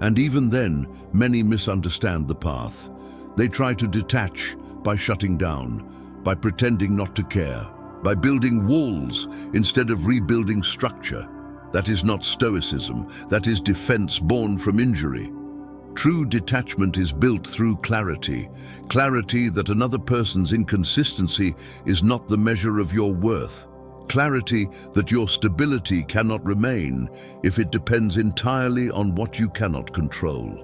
And even then, many misunderstand the path. They try to detach by shutting down, by pretending not to care, by building walls instead of rebuilding structure. That is not Stoicism. That is defense born from injury. True detachment is built through clarity. Clarity that another person's inconsistency is not the measure of your worth. Clarity that your stability cannot remain if it depends entirely on what you cannot control.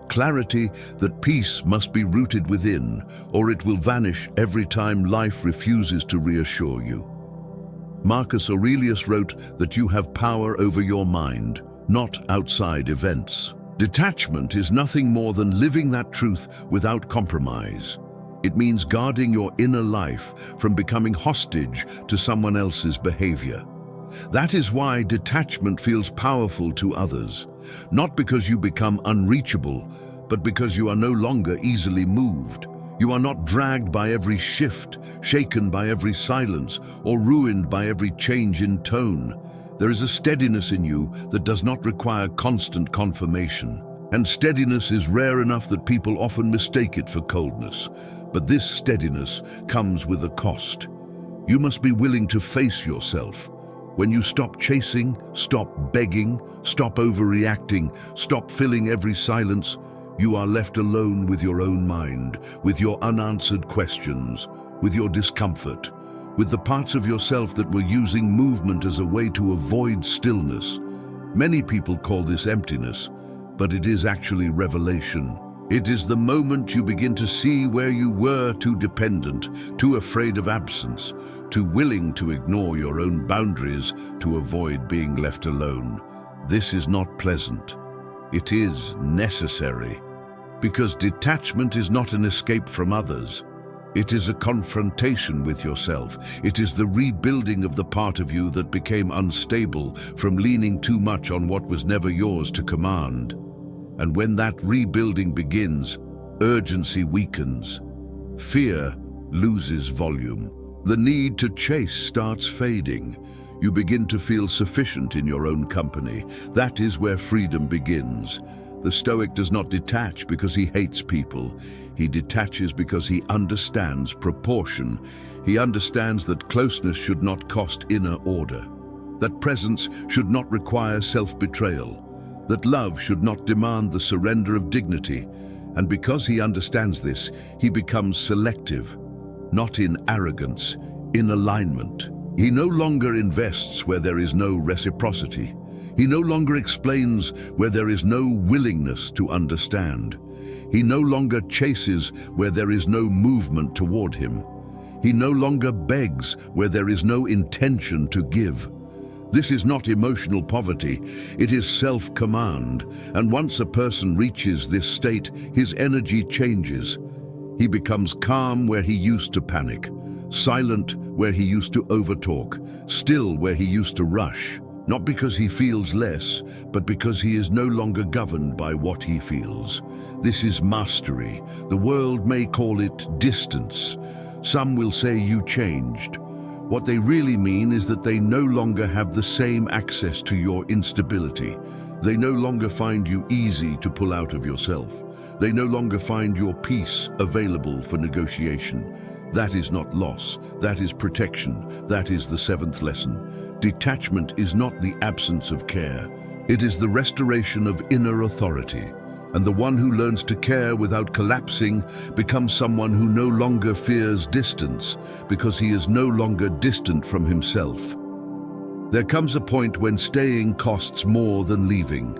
Clarity that peace must be rooted within, or it will vanish every time life refuses to reassure you. Marcus Aurelius wrote that you have power over your mind, not outside events. Detachment is nothing more than living that truth without compromise. It means guarding your inner life from becoming hostage to someone else's behavior. That is why detachment feels powerful to others, not because you become unreachable, but because you are no longer easily moved. You are not dragged by every shift, shaken by every silence, or ruined by every change in tone. There is a steadiness in you that does not require constant confirmation. And steadiness is rare enough that people often mistake it for coldness. But this steadiness comes with a cost. You must be willing to face yourself. When you stop chasing, stop begging, stop overreacting, stop filling every silence, you are left alone with your own mind, with your unanswered questions, with your discomfort, with the parts of yourself that were using movement as a way to avoid stillness. Many people call this emptiness, but it is actually revelation. It is the moment you begin to see where you were too dependent, too afraid of absence, too willing to ignore your own boundaries to avoid being left alone. This is not pleasant. It is necessary, because detachment is not an escape from others. It is a confrontation with yourself. It is the rebuilding of the part of you that became unstable from leaning too much on what was never yours to command. And when that rebuilding begins, urgency weakens. Fear loses volume. The need to chase starts fading. You begin to feel sufficient in your own company. That is where freedom begins. The Stoic does not detach because he hates people. He detaches because he understands proportion. He understands that closeness should not cost inner order, that presence should not require self-betrayal, that love should not demand the surrender of dignity. And because he understands this, he becomes selective, not in arrogance, in alignment. He no longer invests where there is no reciprocity. He no longer explains where there is no willingness to understand. He no longer chases where there is no movement toward him. He no longer begs where there is no intention to give. This is not emotional poverty, it is self-command. And once a person reaches this state, his energy changes. He becomes calm where he used to panic, silent where he used to overtalk, still where he used to rush. Not because he feels less, but because he is no longer governed by what he feels. This is mastery. The world may call it distance. Some will say you changed. What they really mean is that they no longer have the same access to your instability. They no longer find you easy to pull out of yourself. They no longer find your peace available for negotiation. That is not loss, that is protection. That is the seventh lesson. Detachment is not the absence of care. It is the restoration of inner authority, and the one who learns to care without collapsing becomes someone who no longer fears distance because he is no longer distant from himself. There comes a point when staying costs more than leaving.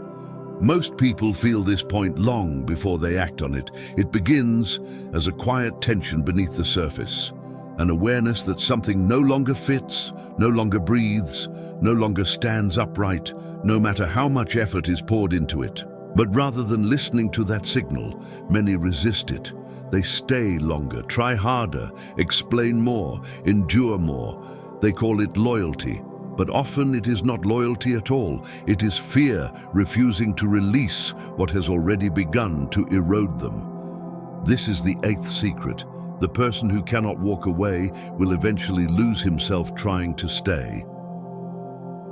Most people feel this point long before they act on it. It begins as a quiet tension beneath the surface, an awareness that something no longer fits, no longer breathes, no longer stands upright, no matter how much effort is poured into it. But rather than listening to that signal, many resist it. They stay longer, try harder, explain more, endure more. They call it loyalty. But often it is not loyalty at all. It is fear refusing to release what has already begun to erode them. This is the eighth secret. The person who cannot walk away will eventually lose himself trying to stay.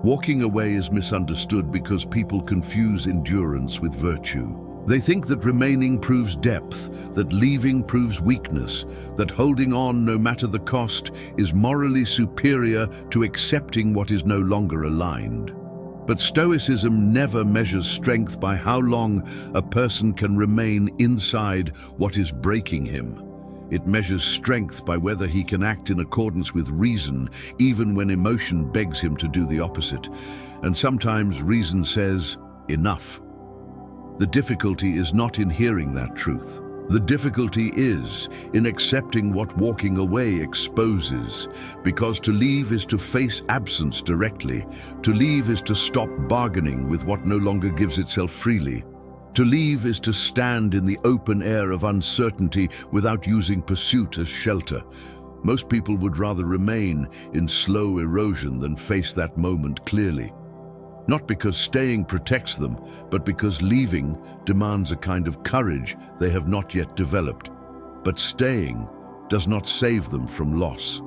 Walking away is misunderstood because people confuse endurance with virtue. They think that remaining proves depth, that leaving proves weakness, that holding on no matter the cost is morally superior to accepting what is no longer aligned. But Stoicism never measures strength by how long a person can remain inside what is breaking him. It measures strength by whether he can act in accordance with reason, even when emotion begs him to do the opposite. And sometimes reason says, enough. The difficulty is not in hearing that truth. The difficulty is in accepting what walking away exposes, because to leave is to face absence directly. To leave is to stop bargaining with what no longer gives itself freely. To leave is to stand in the open air of uncertainty without using pursuit as shelter. Most people would rather remain in slow erosion than face that moment clearly. Not because staying protects them, but because leaving demands a kind of courage they have not yet developed. But staying does not save them from loss.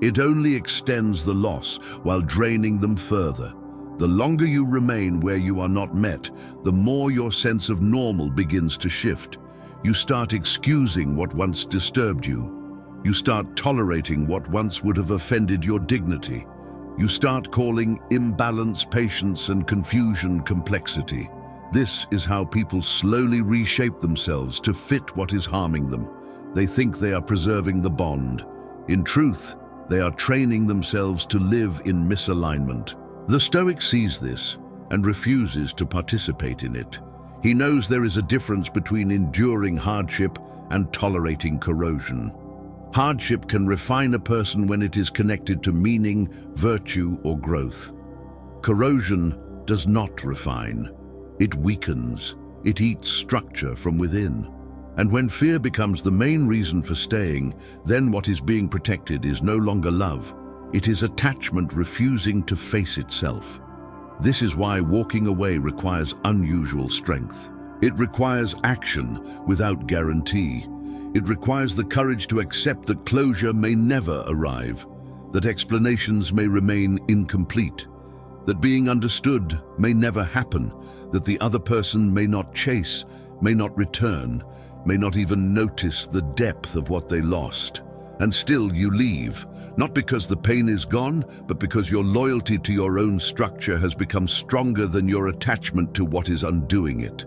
It only extends the loss while draining them further. The longer you remain where you are not met, the more your sense of normal begins to shift. You start excusing what once disturbed you. You start tolerating what once would have offended your dignity. You start calling imbalance patience and confusion complexity. This is how people slowly reshape themselves to fit what is harming them. They think they are preserving the bond. In truth, they are training themselves to live in misalignment. The Stoic sees this and refuses to participate in it. He knows there is a difference between enduring hardship and tolerating corrosion. Hardship can refine a person when it is connected to meaning, virtue, or growth. Corrosion does not refine. It weakens. It eats structure from within. And when fear becomes the main reason for staying, then what is being protected is no longer love. It is attachment refusing to face itself. This is why walking away requires unusual strength. It requires action without guarantee. It requires the courage to accept that closure may never arrive, that explanations may remain incomplete, that being understood may never happen, that the other person may not chase, may not return, may not even notice the depth of what they lost. And still you leave, not because the pain is gone, but because your loyalty to your own structure has become stronger than your attachment to what is undoing it.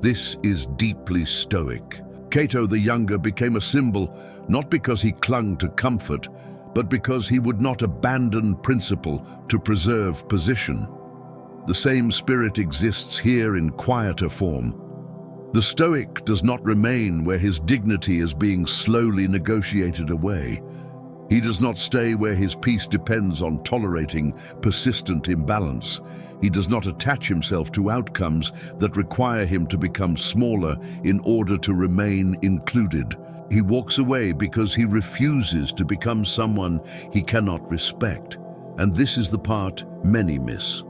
This is deeply Stoic. Cato the Younger became a symbol not because he clung to comfort, but because he would not abandon principle to preserve position. The same spirit exists here in quieter form. The Stoic does not remain where his dignity is being slowly negotiated away. He does not stay where his peace depends on tolerating persistent imbalance. He does not attach himself to outcomes that require him to become smaller in order to remain included. He walks away because he refuses to become someone he cannot respect. And this is the part many miss.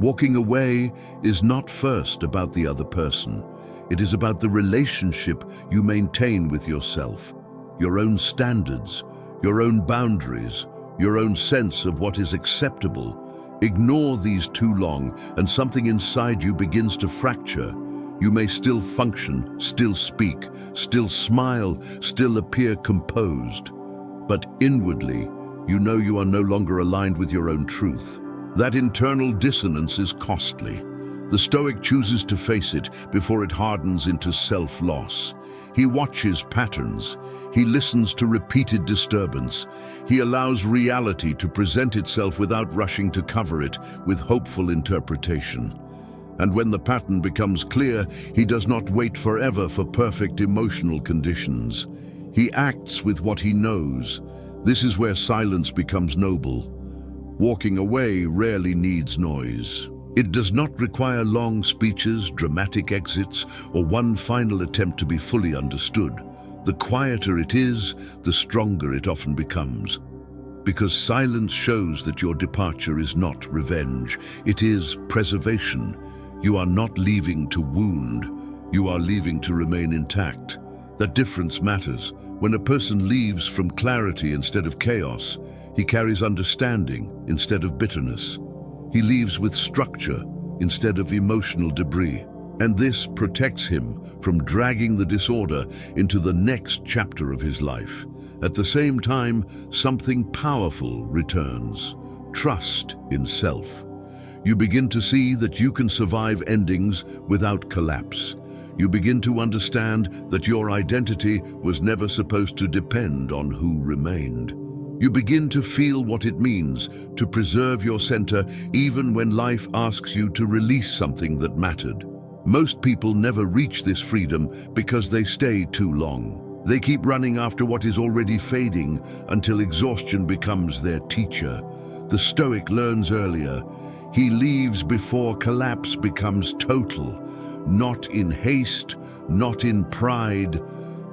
Walking away is not first about the other person. It is about the relationship you maintain with yourself, your own standards, your own boundaries, your own sense of what is acceptable. Ignore these too long, and something inside you begins to fracture. You may still function, still speak, still smile, still appear composed. But inwardly, you know you are no longer aligned with your own truth. That internal dissonance is costly. The Stoic chooses to face it before it hardens into self-loss. He watches patterns. He listens to repeated disturbance. He allows reality to present itself without rushing to cover it with hopeful interpretation. And when the pattern becomes clear, he does not wait forever for perfect emotional conditions. He acts with what he knows. This is where silence becomes noble. Walking away rarely needs noise. It does not require long speeches, dramatic exits, or one final attempt to be fully understood. The quieter it is, the stronger it often becomes. Because silence shows that your departure is not revenge, it is preservation. You are not leaving to wound, you are leaving to remain intact. That difference matters. When a person leaves from clarity instead of chaos, he carries understanding instead of bitterness. He leaves with structure instead of emotional debris. And this protects him from dragging the disorder into the next chapter of his life. At the same time, something powerful returns: trust in self. You begin to see that you can survive endings without collapse. You begin to understand that your identity was never supposed to depend on who remained. You begin to feel what it means to preserve your center even when life asks you to release something that mattered. Most people never reach this freedom because they stay too long. They keep running after what is already fading until exhaustion becomes their teacher. The Stoic learns earlier. He leaves before collapse becomes total, not in haste, not in pride,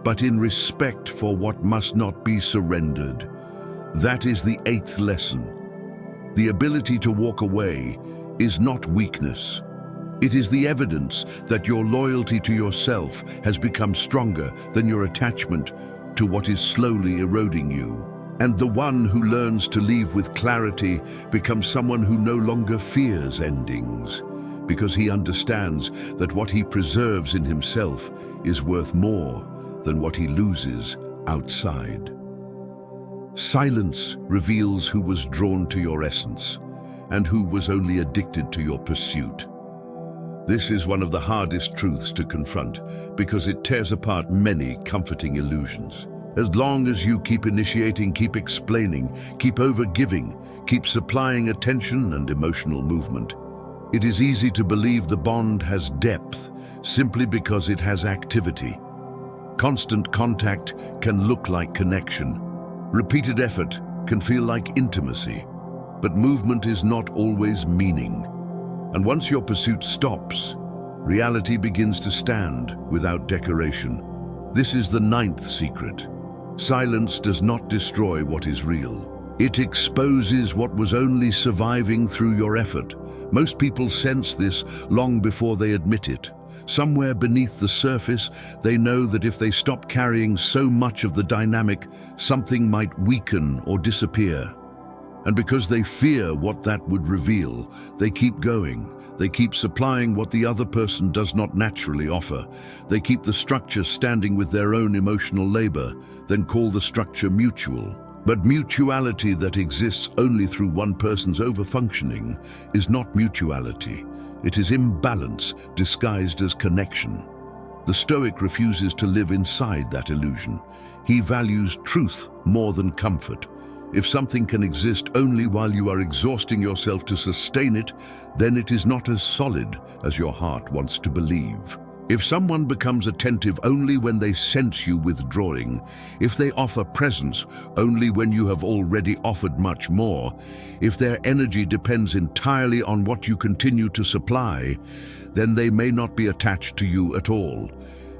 but in respect for what must not be surrendered. That is the 8th lesson. The ability to walk away is not weakness. It is the evidence that your loyalty to yourself has become stronger than your attachment to what is slowly eroding you. And the one who learns to leave with clarity becomes someone who no longer fears endings, because he understands that what he preserves in himself is worth more than what he loses outside. Silence reveals who was drawn to your essence and who was only addicted to your pursuit. This is one of the hardest truths to confront because it tears apart many comforting illusions. As long as you keep initiating, keep explaining, keep overgiving, keep supplying attention and emotional movement, it is easy to believe the bond has depth simply because it has activity. Constant contact can look like connection. Repeated effort can feel like intimacy, but movement is not always meaning. And once your pursuit stops, reality begins to stand without decoration. This is the 9th secret. Silence does not destroy what is real. It exposes what was only surviving through your effort. Most people sense this long before they admit it. Somewhere beneath the surface, they know that if they stop carrying so much of the dynamic, something might weaken or disappear. And because they fear what that would reveal, they keep going. They keep supplying what the other person does not naturally offer. They keep the structure standing with their own emotional labor, then call the structure mutual. But mutuality that exists only through one person's overfunctioning is not mutuality. It is imbalance disguised as connection. The Stoic refuses to live inside that illusion. He values truth more than comfort. If something can exist only while you are exhausting yourself to sustain it, then it is not as solid as your heart wants to believe. If someone becomes attentive only when they sense you withdrawing, if they offer presence only when you have already offered much more, if their energy depends entirely on what you continue to supply, then they may not be attached to you at all.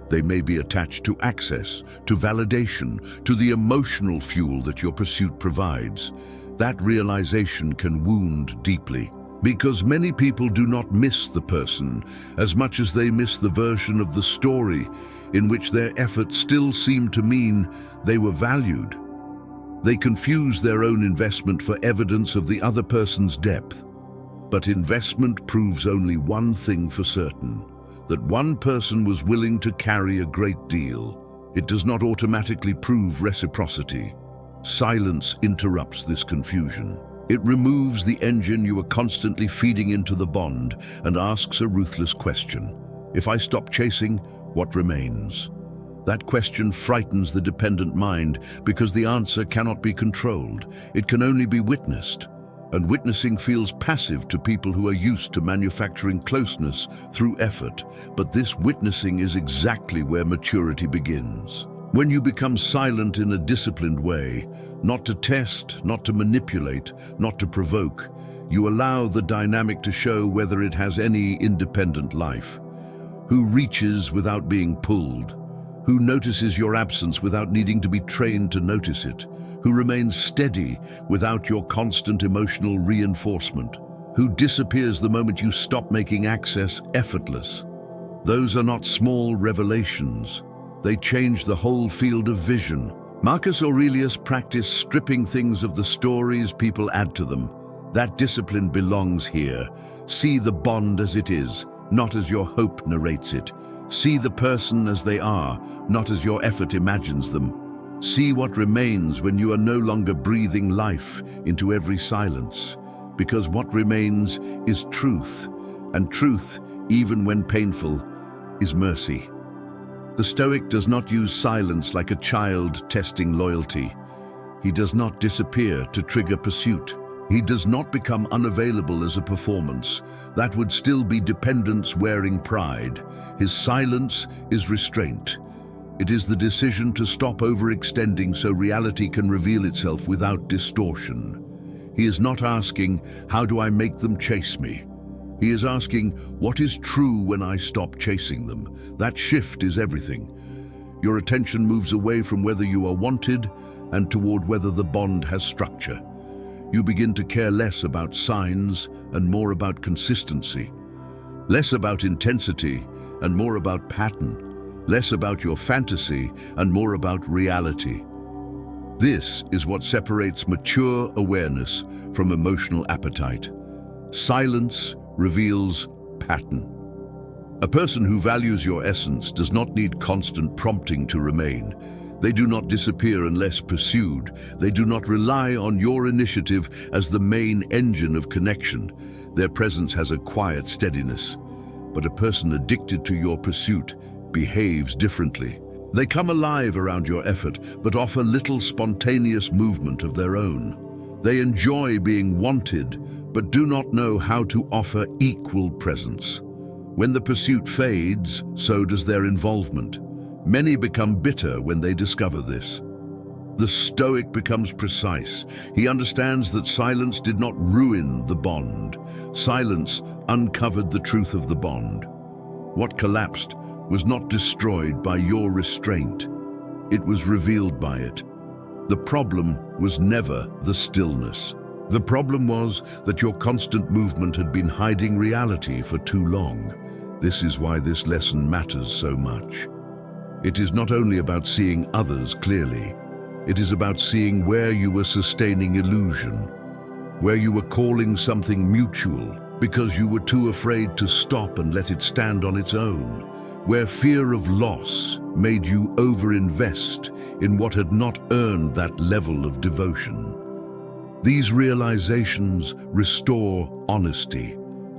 They may be attached to access, to validation, to the emotional fuel that your pursuit provides. That realization can wound deeply. Because many people do not miss the person as much as they miss the version of the story in which their efforts still seem to mean they were valued. They confuse their own investment for evidence of the other person's depth. But investment proves only one thing for certain, that one person was willing to carry a great deal. It does not automatically prove reciprocity. Silence interrupts this confusion. It removes the engine you are constantly feeding into the bond and asks a ruthless question. If I stop chasing, what remains? That question frightens the dependent mind because the answer cannot be controlled. It can only be witnessed. And witnessing feels passive to people who are used to manufacturing closeness through effort. But this witnessing is exactly where maturity begins. When you become silent in a disciplined way, not to test, not to manipulate, not to provoke, you allow the dynamic to show whether it has any independent life. Who reaches without being pulled? Who notices your absence without needing to be trained to notice it? Who remains steady without your constant emotional reinforcement? Who disappears the moment you stop making access effortless? Those are not small revelations. They change the whole field of vision. Marcus Aurelius practiced stripping things of the stories people add to them. That discipline belongs here. See the bond as it is, not as your hope narrates it. See the person as they are, not as your effort imagines them. See what remains when you are no longer breathing life into every silence. Because what remains is truth, and truth, even when painful, is mercy. The Stoic does not use silence like a child testing loyalty. He does not disappear to trigger pursuit. He does not become unavailable as a performance. That would still be dependence wearing pride. His silence is restraint. It is the decision to stop overextending so reality can reveal itself without distortion. He is not asking, how do I make them chase me? He is asking, what is true when I stop chasing them? That shift is everything. Your attention moves away from whether you are wanted and toward whether the bond has structure. You begin to care less about signs and more about consistency. Less about intensity and more about pattern. Less about your fantasy and more about reality. This is what separates mature awareness from emotional appetite. Silence reveals pattern. A person who values your essence does not need constant prompting to remain. They do not disappear unless pursued. They do not rely on your initiative as the main engine of connection. Their presence has a quiet steadiness. But a person addicted to your pursuit behaves differently. They come alive around your effort, but offer little spontaneous movement of their own. They enjoy being wanted, but do not know how to offer equal presence. When the pursuit fades, so does their involvement. Many become bitter when they discover this. The Stoic becomes precise. He understands that silence did not ruin the bond. Silence uncovered the truth of the bond. What collapsed was not destroyed by your restraint. It was revealed by it. The problem was never the stillness. The problem was that your constant movement had been hiding reality for too long. This is why this lesson matters so much. It is not only about seeing others clearly. It is about seeing where you were sustaining illusion, where you were calling something mutual because you were too afraid to stop and let it stand on its own, where fear of loss made you overinvest in what had not earned that level of devotion. These realizations restore honesty,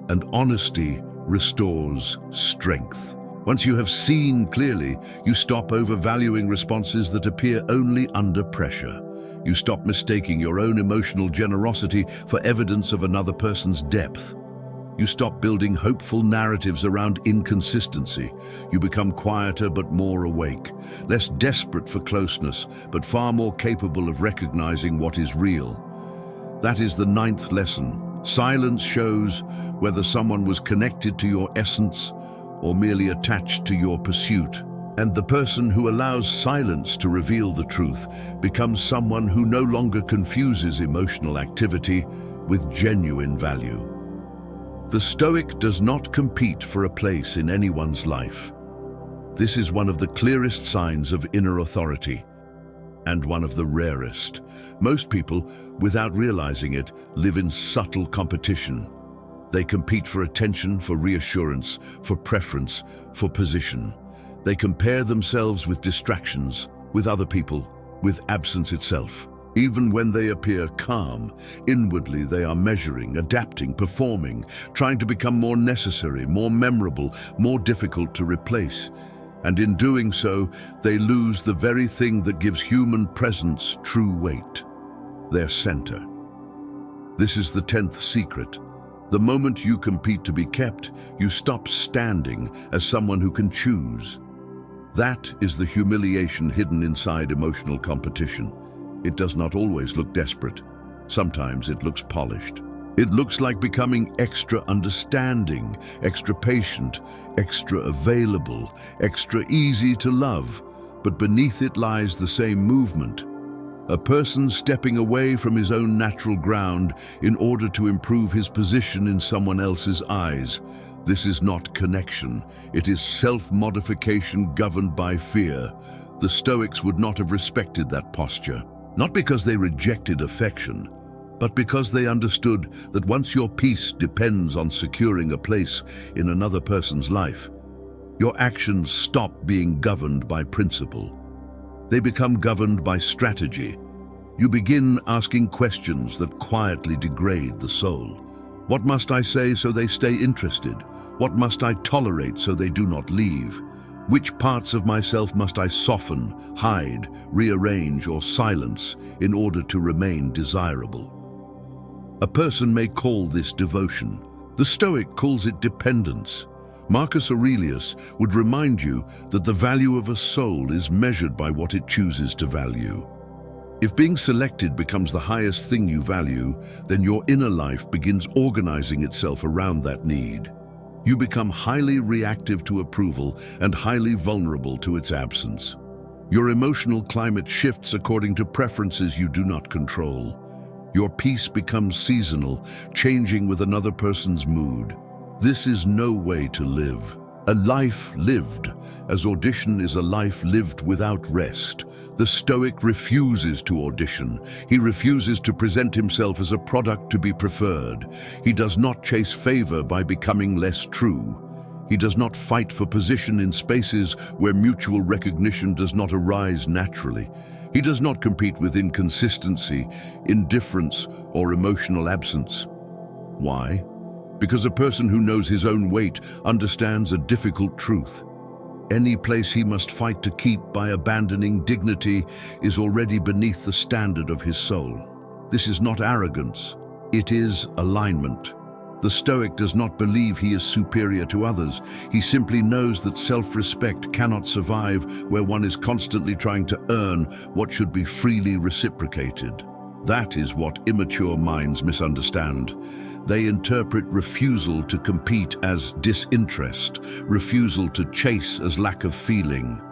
and honesty restores strength. Once you have seen clearly, you stop overvaluing responses that appear only under pressure. You stop mistaking your own emotional generosity for evidence of another person's depth. You stop building hopeful narratives around inconsistency. You become quieter but more awake, less desperate for closeness, but far more capable of recognizing what is real. That is the 9th lesson. Silence shows whether someone was connected to your essence or merely attached to your pursuit. And the person who allows silence to reveal the truth becomes someone who no longer confuses emotional activity with genuine value. The Stoic does not compete for a place in anyone's life. This is one of the clearest signs of inner authority, and one of the rarest. Most people, without realizing it, live in subtle competition. They compete for attention, for reassurance, for preference, for position. They compare themselves with distractions, with other people, with absence itself. Even when they appear calm, inwardly they are measuring, adapting, performing, trying to become more necessary, more memorable, more difficult to replace. And in doing so, they lose the very thing that gives human presence true weight: their center. This is the 10th secret. The moment you compete to be kept, you stop standing as someone who can choose. That is the humiliation hidden inside emotional competition. It does not always look desperate. Sometimes it looks polished. It looks like becoming extra understanding, extra patient, extra available, extra easy to love. But beneath it lies the same movement. A person stepping away from his own natural ground in order to improve his position in someone else's eyes. This is not connection. It is self-modification governed by fear. The Stoics would not have respected that posture. Not because they rejected affection, but because they understood that once your peace depends on securing a place in another person's life, your actions stop being governed by principle. They become governed by strategy. You begin asking questions that quietly degrade the soul. What must I say so they stay interested? What must I tolerate so they do not leave? Which parts of myself must I soften, hide, rearrange, or silence in order to remain desirable? A person may call this devotion. The Stoic calls it dependence. Marcus Aurelius would remind you that the value of a soul is measured by what it chooses to value. If being selected becomes the highest thing you value, then your inner life begins organizing itself around that need. You become highly reactive to approval and highly vulnerable to its absence. Your emotional climate shifts according to preferences you do not control. Your peace becomes seasonal, changing with another person's mood. This is no way to live. A life lived, as audition is a life lived without rest. The Stoic refuses to audition. He refuses to present himself as a product to be preferred. He does not chase favor by becoming less true. He does not fight for position in spaces where mutual recognition does not arise naturally. He does not compete with inconsistency, indifference, or emotional absence. Why? Because a person who knows his own weight understands a difficult truth. Any place he must fight to keep by abandoning dignity is already beneath the standard of his soul. This is not arrogance, it is alignment. The Stoic does not believe he is superior to others. He simply knows that self-respect cannot survive where one is constantly trying to earn what should be freely reciprocated. That is what immature minds misunderstand. They interpret refusal to compete as disinterest, refusal to chase as lack of feeling.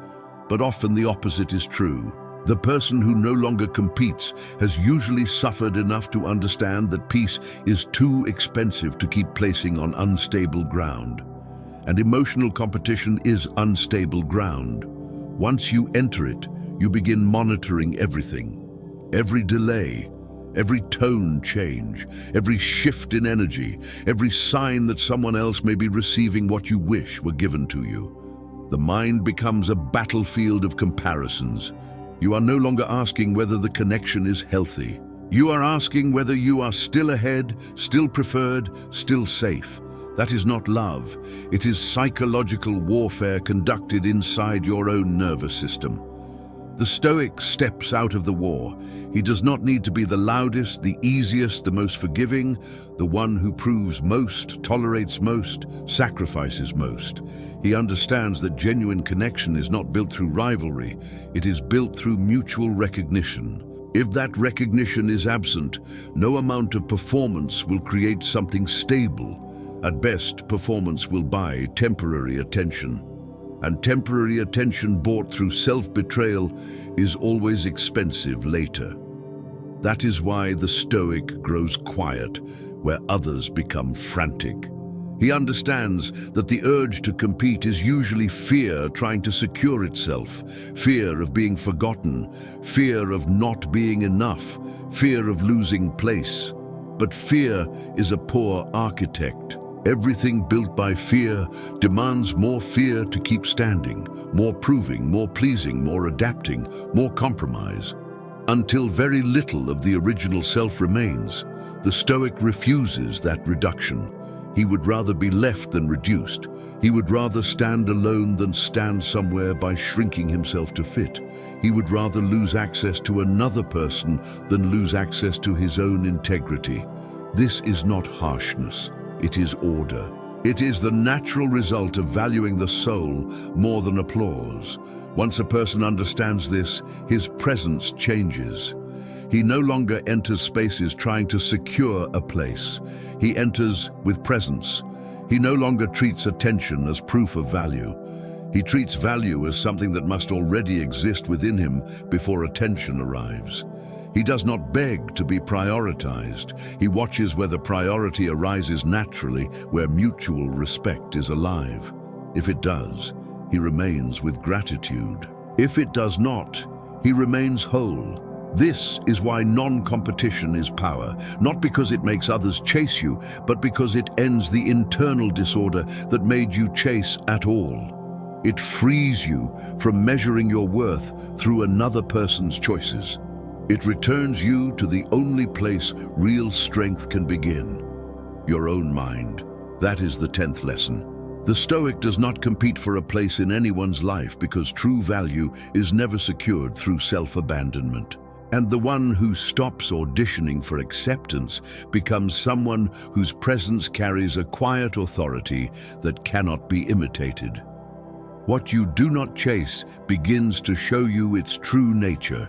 But often the opposite is true. The person who no longer competes has usually suffered enough to understand that peace is too expensive to keep placing on unstable ground. And emotional competition is unstable ground. Once you enter it, you begin monitoring everything. Every delay, every tone change, every shift in energy, every sign that someone else may be receiving what you wish were given to you. The mind becomes a battlefield of comparisons. You are no longer asking whether the connection is healthy. You are asking whether you are still ahead, still preferred, still safe. That is not love. It is psychological warfare conducted inside your own nervous system. The Stoic steps out of the war. He does not need to be the loudest, the easiest, the most forgiving, the one who proves most, tolerates most, sacrifices most. He understands that genuine connection is not built through rivalry. It is built through mutual recognition. If that recognition is absent, no amount of performance will create something stable. At best, performance will buy temporary attention. And temporary attention bought through self-betrayal is always expensive later. That is why the Stoic grows quiet, where others become frantic. He understands that the urge to compete is usually fear trying to secure itself, fear of being forgotten, fear of not being enough, fear of losing place. But fear is a poor architect. Everything built by fear demands more fear to keep standing, more proving, more pleasing, more adapting, more compromise. Until very little of the original self remains, the Stoic refuses that reduction. He would rather be left than reduced. He would rather stand alone than stand somewhere by shrinking himself to fit. He would rather lose access to another person than lose access to his own integrity. This is not harshness, it is order. It is the natural result of valuing the soul more than applause. Once a person understands this, his presence changes. He no longer enters spaces trying to secure a place. He enters with presence. He no longer treats attention as proof of value. He treats value as something that must already exist within him before attention arrives. He does not beg to be prioritized. He watches where the priority arises naturally, where mutual respect is alive. If it does, he remains with gratitude. If it does not, he remains whole. This is why non-competition is power, not because it makes others chase you, but because it ends the internal disorder that made you chase at all. It frees you from measuring your worth through another person's choices. It returns you to the only place real strength can begin, your own mind. That is the 10th lesson. The Stoic does not compete for a place in anyone's life because true value is never secured through self-abandonment. And the one who stops auditioning for acceptance becomes someone whose presence carries a quiet authority that cannot be imitated. What you do not chase begins to show you its true nature.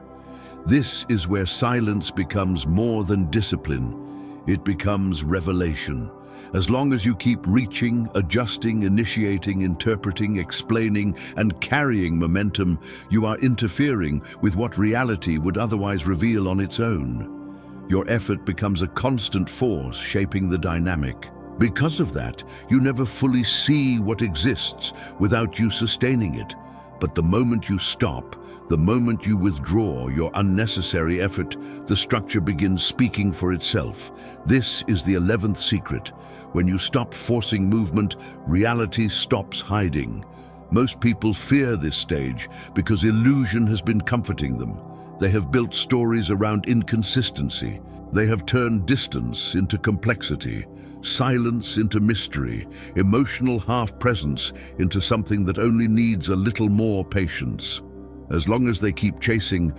This is where silence becomes more than discipline. It becomes revelation. As long as you keep reaching, adjusting, initiating, interpreting, explaining, and carrying momentum, you are interfering with what reality would otherwise reveal on its own. Your effort becomes a constant force shaping the dynamic. Because of that, you never fully see what exists without you sustaining it. But the moment you stop, the moment you withdraw your unnecessary effort, the structure begins speaking for itself. This is the 11th secret. When you stop forcing movement, reality stops hiding. Most people fear this stage because illusion has been comforting them. They have built stories around inconsistency. They have turned distance into complexity, silence into mystery, emotional half-presence into something that only needs a little more patience. As long as they keep chasing,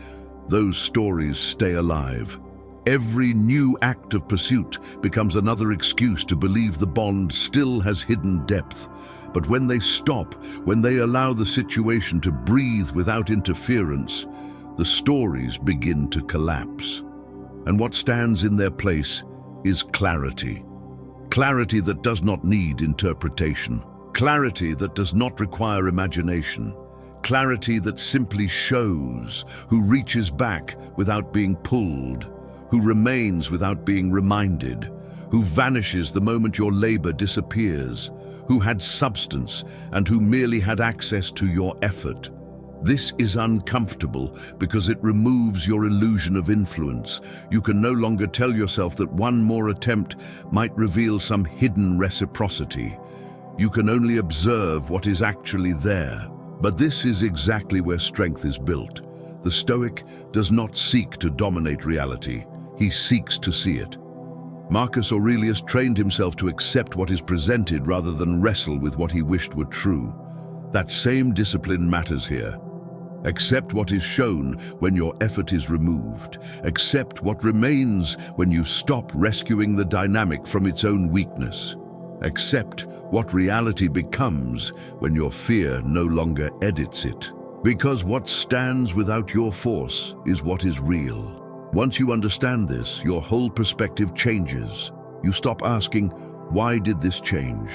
those stories stay alive. Every new act of pursuit becomes another excuse to believe the bond still has hidden depth. But when they stop, when they allow the situation to breathe without interference, the stories begin to collapse. And what stands in their place is clarity. Clarity that does not need interpretation. Clarity that does not require imagination. Clarity that simply shows, who reaches back without being pulled, who remains without being reminded, who vanishes the moment your labor disappears, who had substance and who merely had access to your effort. This is uncomfortable because it removes your illusion of influence. You can no longer tell yourself that one more attempt might reveal some hidden reciprocity. You can only observe what is actually there. But this is exactly where strength is built. The Stoic does not seek to dominate reality. He seeks to see it. Marcus Aurelius trained himself to accept what is presented rather than wrestle with what he wished were true. That same discipline matters here. Accept what is shown when your effort is removed. Accept what remains when you stop rescuing the dynamic from its own weakness. Accept what reality becomes when your fear no longer edits it. Because what stands without your force is what is real. Once you understand this, your whole perspective changes. You stop asking, why did this change?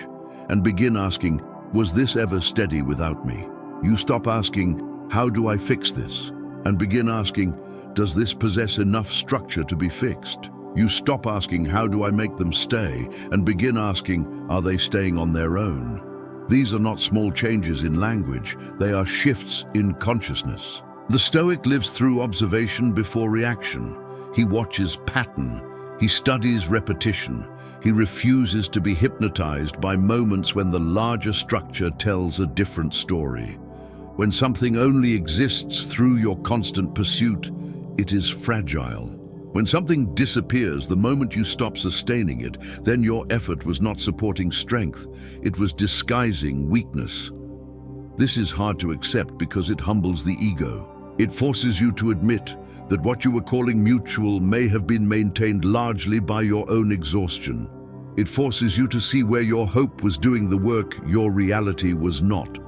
And begin asking, was this ever steady without me? You stop asking, how do I fix this? And begin asking, does this possess enough structure to be fixed? You stop asking, how do I make them stay? And begin asking, are they staying on their own? These are not small changes in language, they are shifts in consciousness. The Stoic lives through observation before reaction. He watches pattern. He studies repetition. He refuses to be hypnotized by moments when the larger structure tells a different story. When something only exists through your constant pursuit, it is fragile. When something disappears, the moment you stop sustaining it, then your effort was not supporting strength, it was disguising weakness. This is hard to accept because it humbles the ego. It forces you to admit that what you were calling mutual may have been maintained largely by your own exhaustion. It forces you to see where your hope was doing the work your reality was not.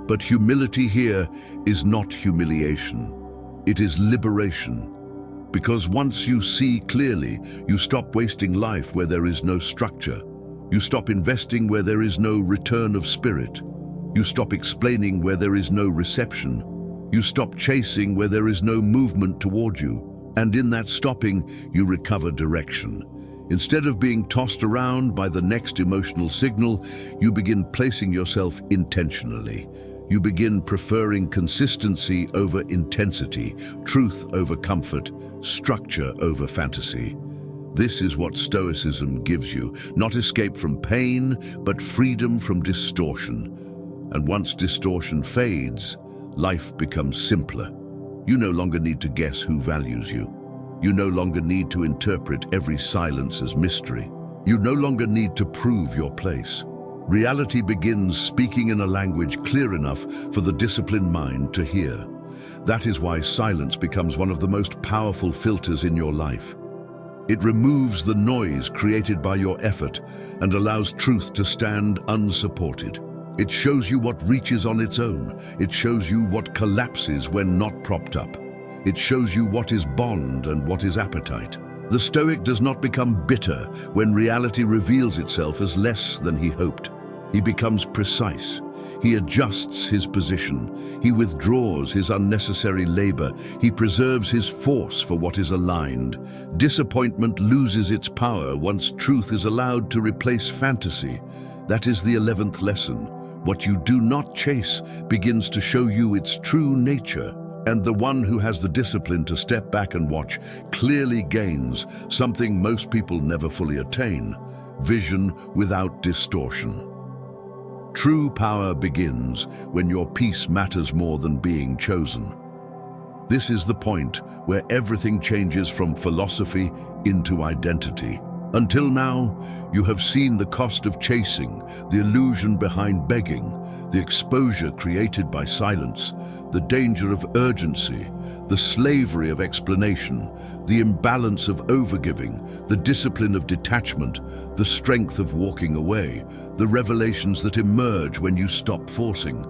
But humility here is not humiliation. It is liberation. Because once you see clearly, you stop wasting life where there is no structure. You stop investing where there is no return of spirit. You stop explaining where there is no reception. You stop chasing where there is no movement toward you. And in that stopping, you recover direction. Instead of being tossed around by the next emotional signal, you begin placing yourself intentionally. You begin preferring consistency over intensity, truth over comfort, structure over fantasy. This is what Stoicism gives you, not escape from pain, but freedom from distortion. And once distortion fades, life becomes simpler. You no longer need to guess who values you. You no longer need to interpret every silence as mystery. You no longer need to prove your place. Reality begins speaking in a language clear enough for the disciplined mind to hear. That is why silence becomes one of the most powerful filters in your life. It removes the noise created by your effort and allows truth to stand unsupported. It shows you what reaches on its own. It shows you what collapses when not propped up. It shows you what is bond and what is appetite. The Stoic does not become bitter when reality reveals itself as less than he hoped. He becomes precise. He adjusts his position. He withdraws his unnecessary labor. He preserves his force for what is aligned. Disappointment loses its power once truth is allowed to replace fantasy. That is the 11th lesson. What you do not chase begins to show you its true nature. And the one who has the discipline to step back and watch clearly gains something most people never fully attain: vision without distortion. True power begins when your peace matters more than being chosen. This is the point where everything changes from philosophy into identity. Until now, you have seen the cost of chasing, the illusion behind begging, the exposure created by silence, the danger of urgency, the slavery of explanation, the imbalance of overgiving, the discipline of detachment, the strength of walking away, the revelations that emerge when you stop forcing.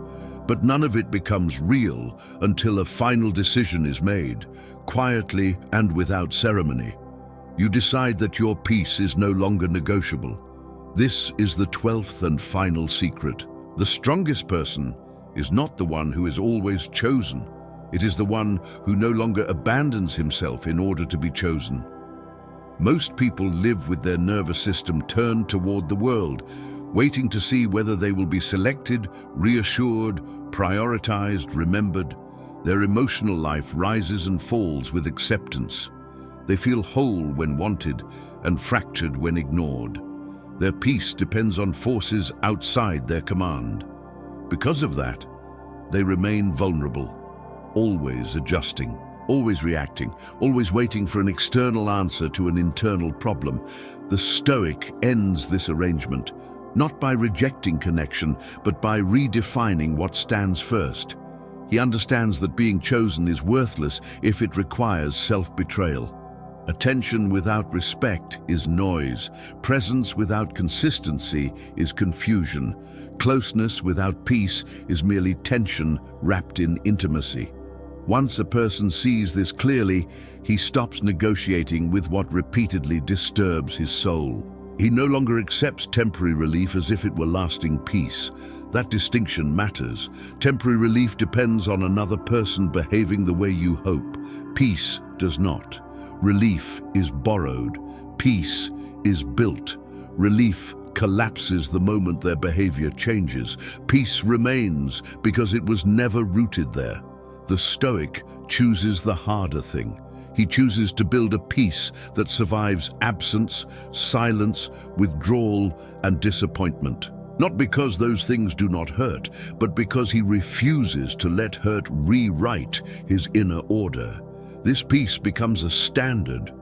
But none of it becomes real until a final decision is made, quietly and without ceremony. You decide that your peace is no longer negotiable. This is the 12th and final secret. The strongest person is not the one who is always chosen. It is the one who no longer abandons himself in order to be chosen. Most people live with their nervous system turned toward the world, waiting to see whether they will be selected, reassured, prioritized, remembered. Their emotional life rises and falls with acceptance. They feel whole when wanted and fractured when ignored. Their peace depends on forces outside their command. Because of that, they remain vulnerable, always adjusting, always reacting, always waiting for an external answer to an internal problem. The Stoic ends this arrangement, not by rejecting connection, but by redefining what stands first. He understands that being chosen is worthless if it requires self-betrayal. Attention without respect is noise. Presence without consistency is confusion. Closeness without peace is merely tension wrapped in intimacy. Once a person sees this clearly, he stops negotiating with what repeatedly disturbs his soul. He no longer accepts temporary relief as if it were lasting peace. That distinction matters. Temporary relief depends on another person behaving the way you hope. Peace does not. Relief is borrowed. Peace is built. Relief collapses the moment their behavior changes. Peace remains because it was never rooted there. The Stoic chooses the harder thing. He chooses to build a peace that survives absence, silence, withdrawal, and disappointment. Not because those things do not hurt, but because he refuses to let hurt rewrite his inner order. This peace becomes a standard.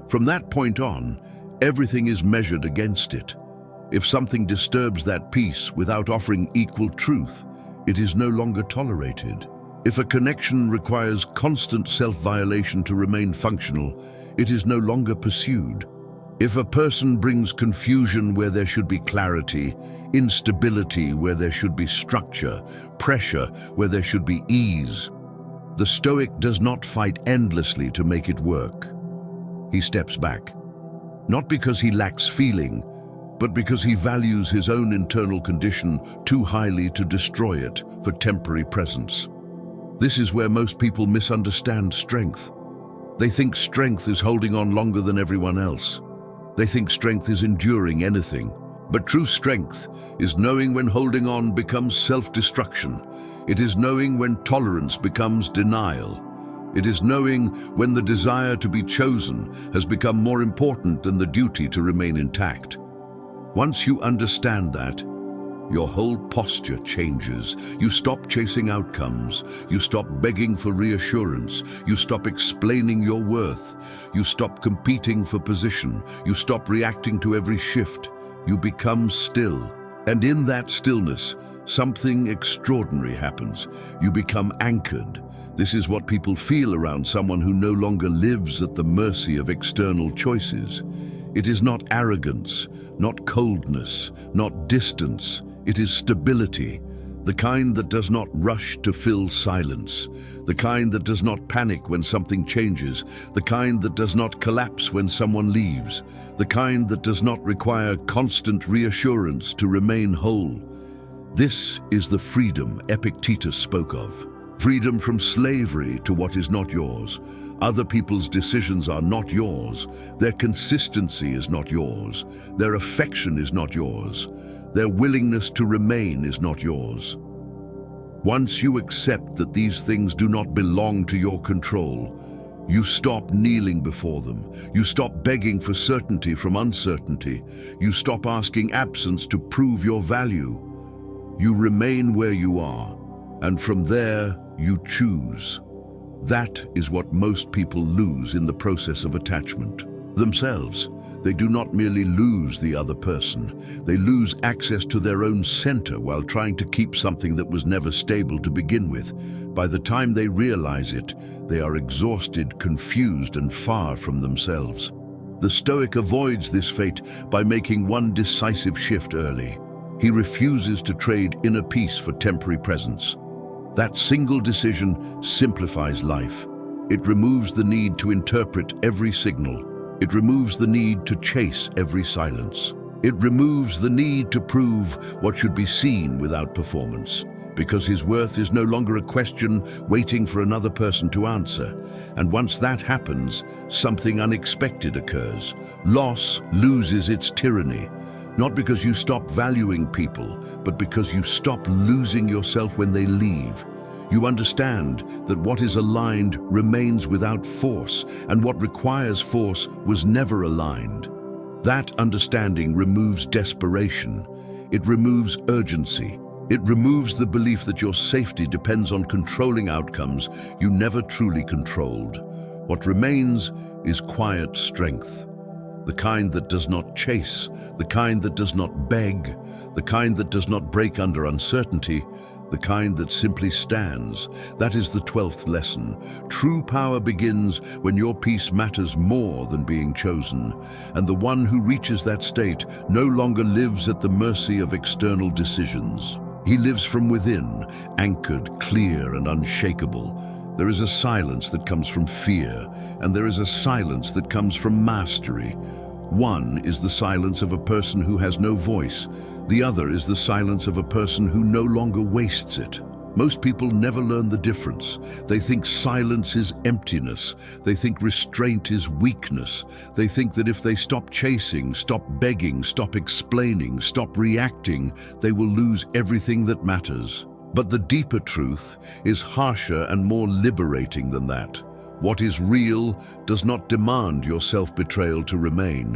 From that point on, everything is measured against it. If something disturbs that peace without offering equal truth, it is no longer tolerated. If a connection requires constant self-violation to remain functional, it is no longer pursued. If a person brings confusion where there should be clarity, instability where there should be structure, pressure where there should be ease, the Stoic does not fight endlessly to make it work. He steps back, not because he lacks feeling, but because he values his own internal condition too highly to destroy it for temporary presence. This is where most people misunderstand strength. They think strength is holding on longer than everyone else. They think strength is enduring anything. But true strength is knowing when holding on becomes self-destruction. It is knowing when tolerance becomes denial. It is knowing when the desire to be chosen has become more important than the duty to remain intact. Once you understand that, your whole posture changes. You stop chasing outcomes. You stop begging for reassurance. You stop explaining your worth. You stop competing for position. You stop reacting to every shift. You become still. And in that stillness, something extraordinary happens. You become anchored. This is what people feel around someone who no longer lives at the mercy of external choices. It is not arrogance, not coldness, not distance. It is stability, the kind that does not rush to fill silence, the kind that does not panic when something changes, the kind that does not collapse when someone leaves, the kind that does not require constant reassurance to remain whole. This is the freedom Epictetus spoke of. Freedom from slavery to what is not yours. Other people's decisions are not yours. Their consistency is not yours. Their affection is not yours. Their willingness to remain is not yours. Once you accept that these things do not belong to your control, you stop kneeling before them. You stop begging for certainty from uncertainty. You stop asking absence to prove your value. You remain where you are, and from there you choose. That is what most people lose in the process of attachment. Themselves. They do not merely lose the other person. They lose access to their own center while trying to keep something that was never stable to begin with. By the time they realize it, they are exhausted, confused, and far from themselves. The Stoic avoids this fate by making one decisive shift early. He refuses to trade inner peace for temporary presence. That single decision simplifies life. It removes the need to interpret every signal. It removes the need to chase every silence. It removes the need to prove what should be seen without performance, because his worth is no longer a question waiting for another person to answer. And once that happens, something unexpected occurs. Loss loses its tyranny, not because you stop valuing people, but because you stop losing yourself when they leave. You understand that what is aligned remains without force, and what requires force was never aligned. That understanding removes desperation. It removes urgency. It removes the belief that your safety depends on controlling outcomes you never truly controlled. What remains is quiet strength. The kind that does not chase, the kind that does not beg, the kind that does not break under uncertainty, the kind that simply stands. That is the 12th lesson. True power begins when your peace matters more than being chosen, and the one who reaches that state no longer lives at the mercy of external decisions. He lives from within, anchored, clear, and unshakable. There is a silence that comes from fear, and there is a silence that comes from mastery. One is the silence of a person who has no voice. The other is the silence of a person who no longer wastes it. Most people never learn the difference. They think silence is emptiness. They think restraint is weakness. They think that if they stop chasing, stop begging, stop explaining, stop reacting, they will lose everything that matters. But the deeper truth is harsher and more liberating than that. What is real does not demand your self-betrayal to remain.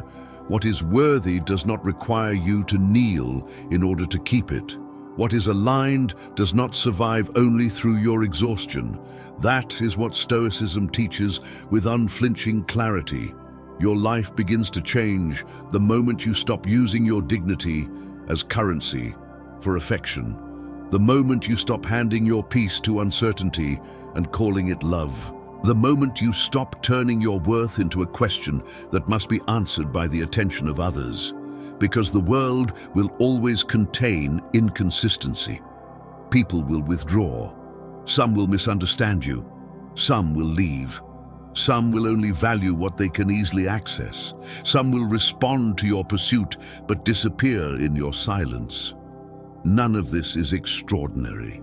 What is worthy does not require you to kneel in order to keep it. What is aligned does not survive only through your exhaustion. That is what Stoicism teaches with unflinching clarity. Your life begins to change the moment you stop using your dignity as currency for affection. The moment you stop handing your peace to uncertainty and calling it love. The moment you stop turning your worth into a question that must be answered by the attention of others. Because the world will always contain inconsistency. People will withdraw. Some will misunderstand you. Some will leave. Some will only value what they can easily access. Some will respond to your pursuit but disappear in your silence. None of this is extraordinary.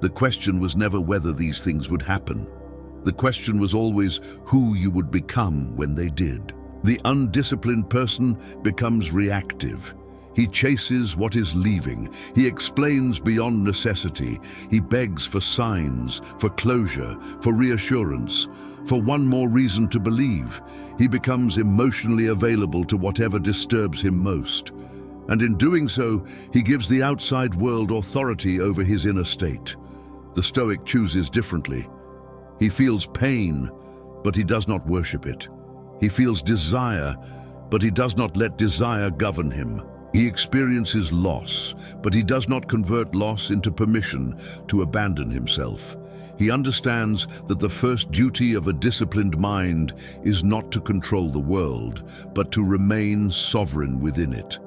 The question was never whether these things would happen. The question was always who you would become when they did. The undisciplined person becomes reactive. He chases what is leaving. He explains beyond necessity. He begs for signs, for closure, for reassurance, for one more reason to believe. He becomes emotionally available to whatever disturbs him most. And in doing so, he gives the outside world authority over his inner state. The Stoic chooses differently. He feels pain, but he does not worship it. He feels desire, but he does not let desire govern him. He experiences loss, but he does not convert loss into permission to abandon himself. He understands that the first duty of a disciplined mind is not to control the world, but to remain sovereign within it.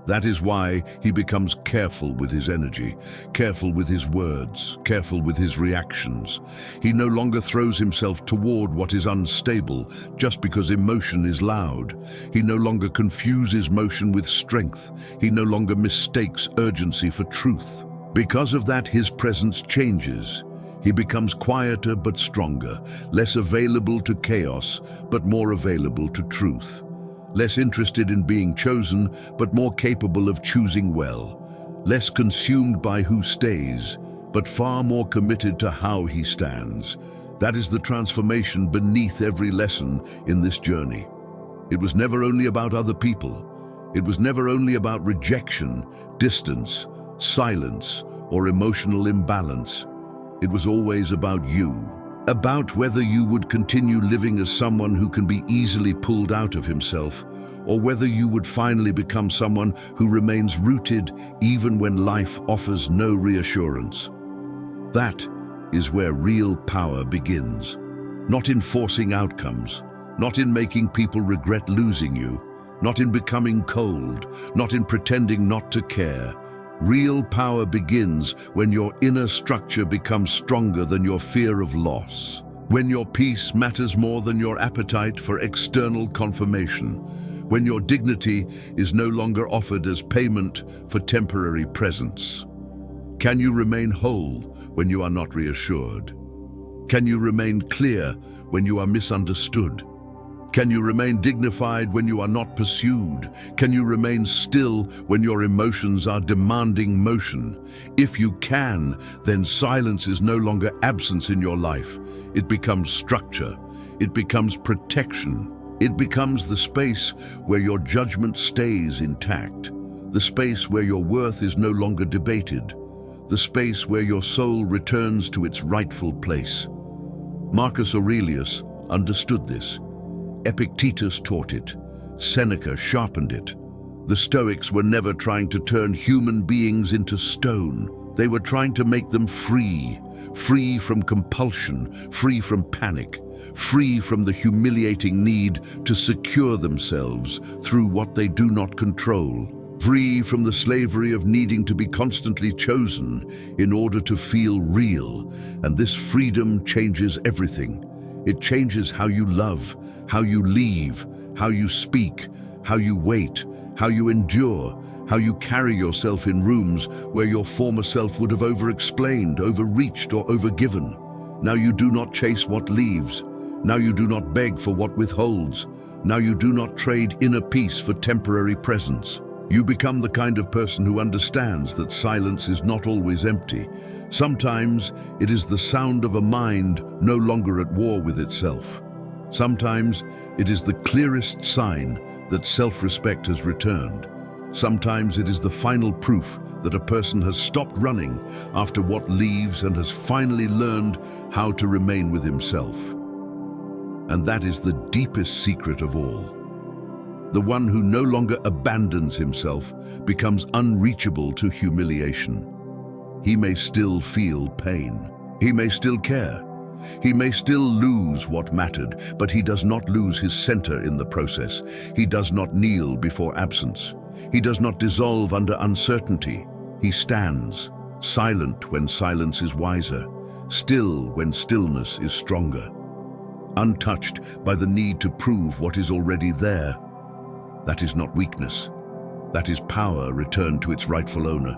That is why he becomes careful with his energy, careful with his words, careful with his reactions. He no longer throws himself toward what is unstable just because emotion is loud. He no longer confuses motion with strength. He no longer mistakes urgency for truth. Because of that, his presence changes. He becomes quieter but stronger, less available to chaos, but more available to truth. Less interested in being chosen, but more capable of choosing well. Less consumed by who stays, but far more committed to how he stands. That is the transformation beneath every lesson in this journey. It was never only about other people. It was never only about rejection, distance, silence, or emotional imbalance. It was always about you. About whether you would continue living as someone who can be easily pulled out of himself, or whether you would finally become someone who remains rooted even when life offers no reassurance. That is where real power begins. Not in forcing outcomes, not in making people regret losing you, not in becoming cold, not in pretending not to care. Real power begins when your inner structure becomes stronger than your fear of loss. When your peace matters more than your appetite for external confirmation. When your dignity is no longer offered as payment for temporary presence. Can you remain whole when you are not reassured? Can you remain clear when you are misunderstood? Can you remain dignified when you are not pursued? Can you remain still when your emotions are demanding motion? If you can, then silence is no longer absence in your life. It becomes structure. It becomes protection. It becomes the space where your judgment stays intact. The space where your worth is no longer debated. The space where your soul returns to its rightful place. Marcus Aurelius understood this. Epictetus taught it. Seneca sharpened it. The Stoics were never trying to turn human beings into stone. They were trying to make them free. Free from compulsion, free from panic, free from the humiliating need to secure themselves through what they do not control. Free from the slavery of needing to be constantly chosen in order to feel real. And this freedom changes everything. It changes how you love, how you leave, how you speak, how you wait, how you endure, how you carry yourself in rooms where your former self would have overexplained, overreached, or overgiven. Now you do not chase what leaves. Now you do not beg for what withholds. Now you do not trade inner peace for temporary presence. You become the kind of person who understands that silence is not always empty. Sometimes it is the sound of a mind no longer at war with itself. Sometimes it is the clearest sign that self-respect has returned. Sometimes it is the final proof that a person has stopped running after what leaves and has finally learned how to remain with himself. And that is the deepest secret of all. The one who no longer abandons himself becomes unreachable to humiliation. He may still feel pain. He may still care. He may still lose what mattered, but he does not lose his center in the process. He does not kneel before absence. He does not dissolve under uncertainty. He stands, silent when silence is wiser, still when stillness is stronger, untouched by the need to prove what is already there. That is not weakness. That is power returned to its rightful owner.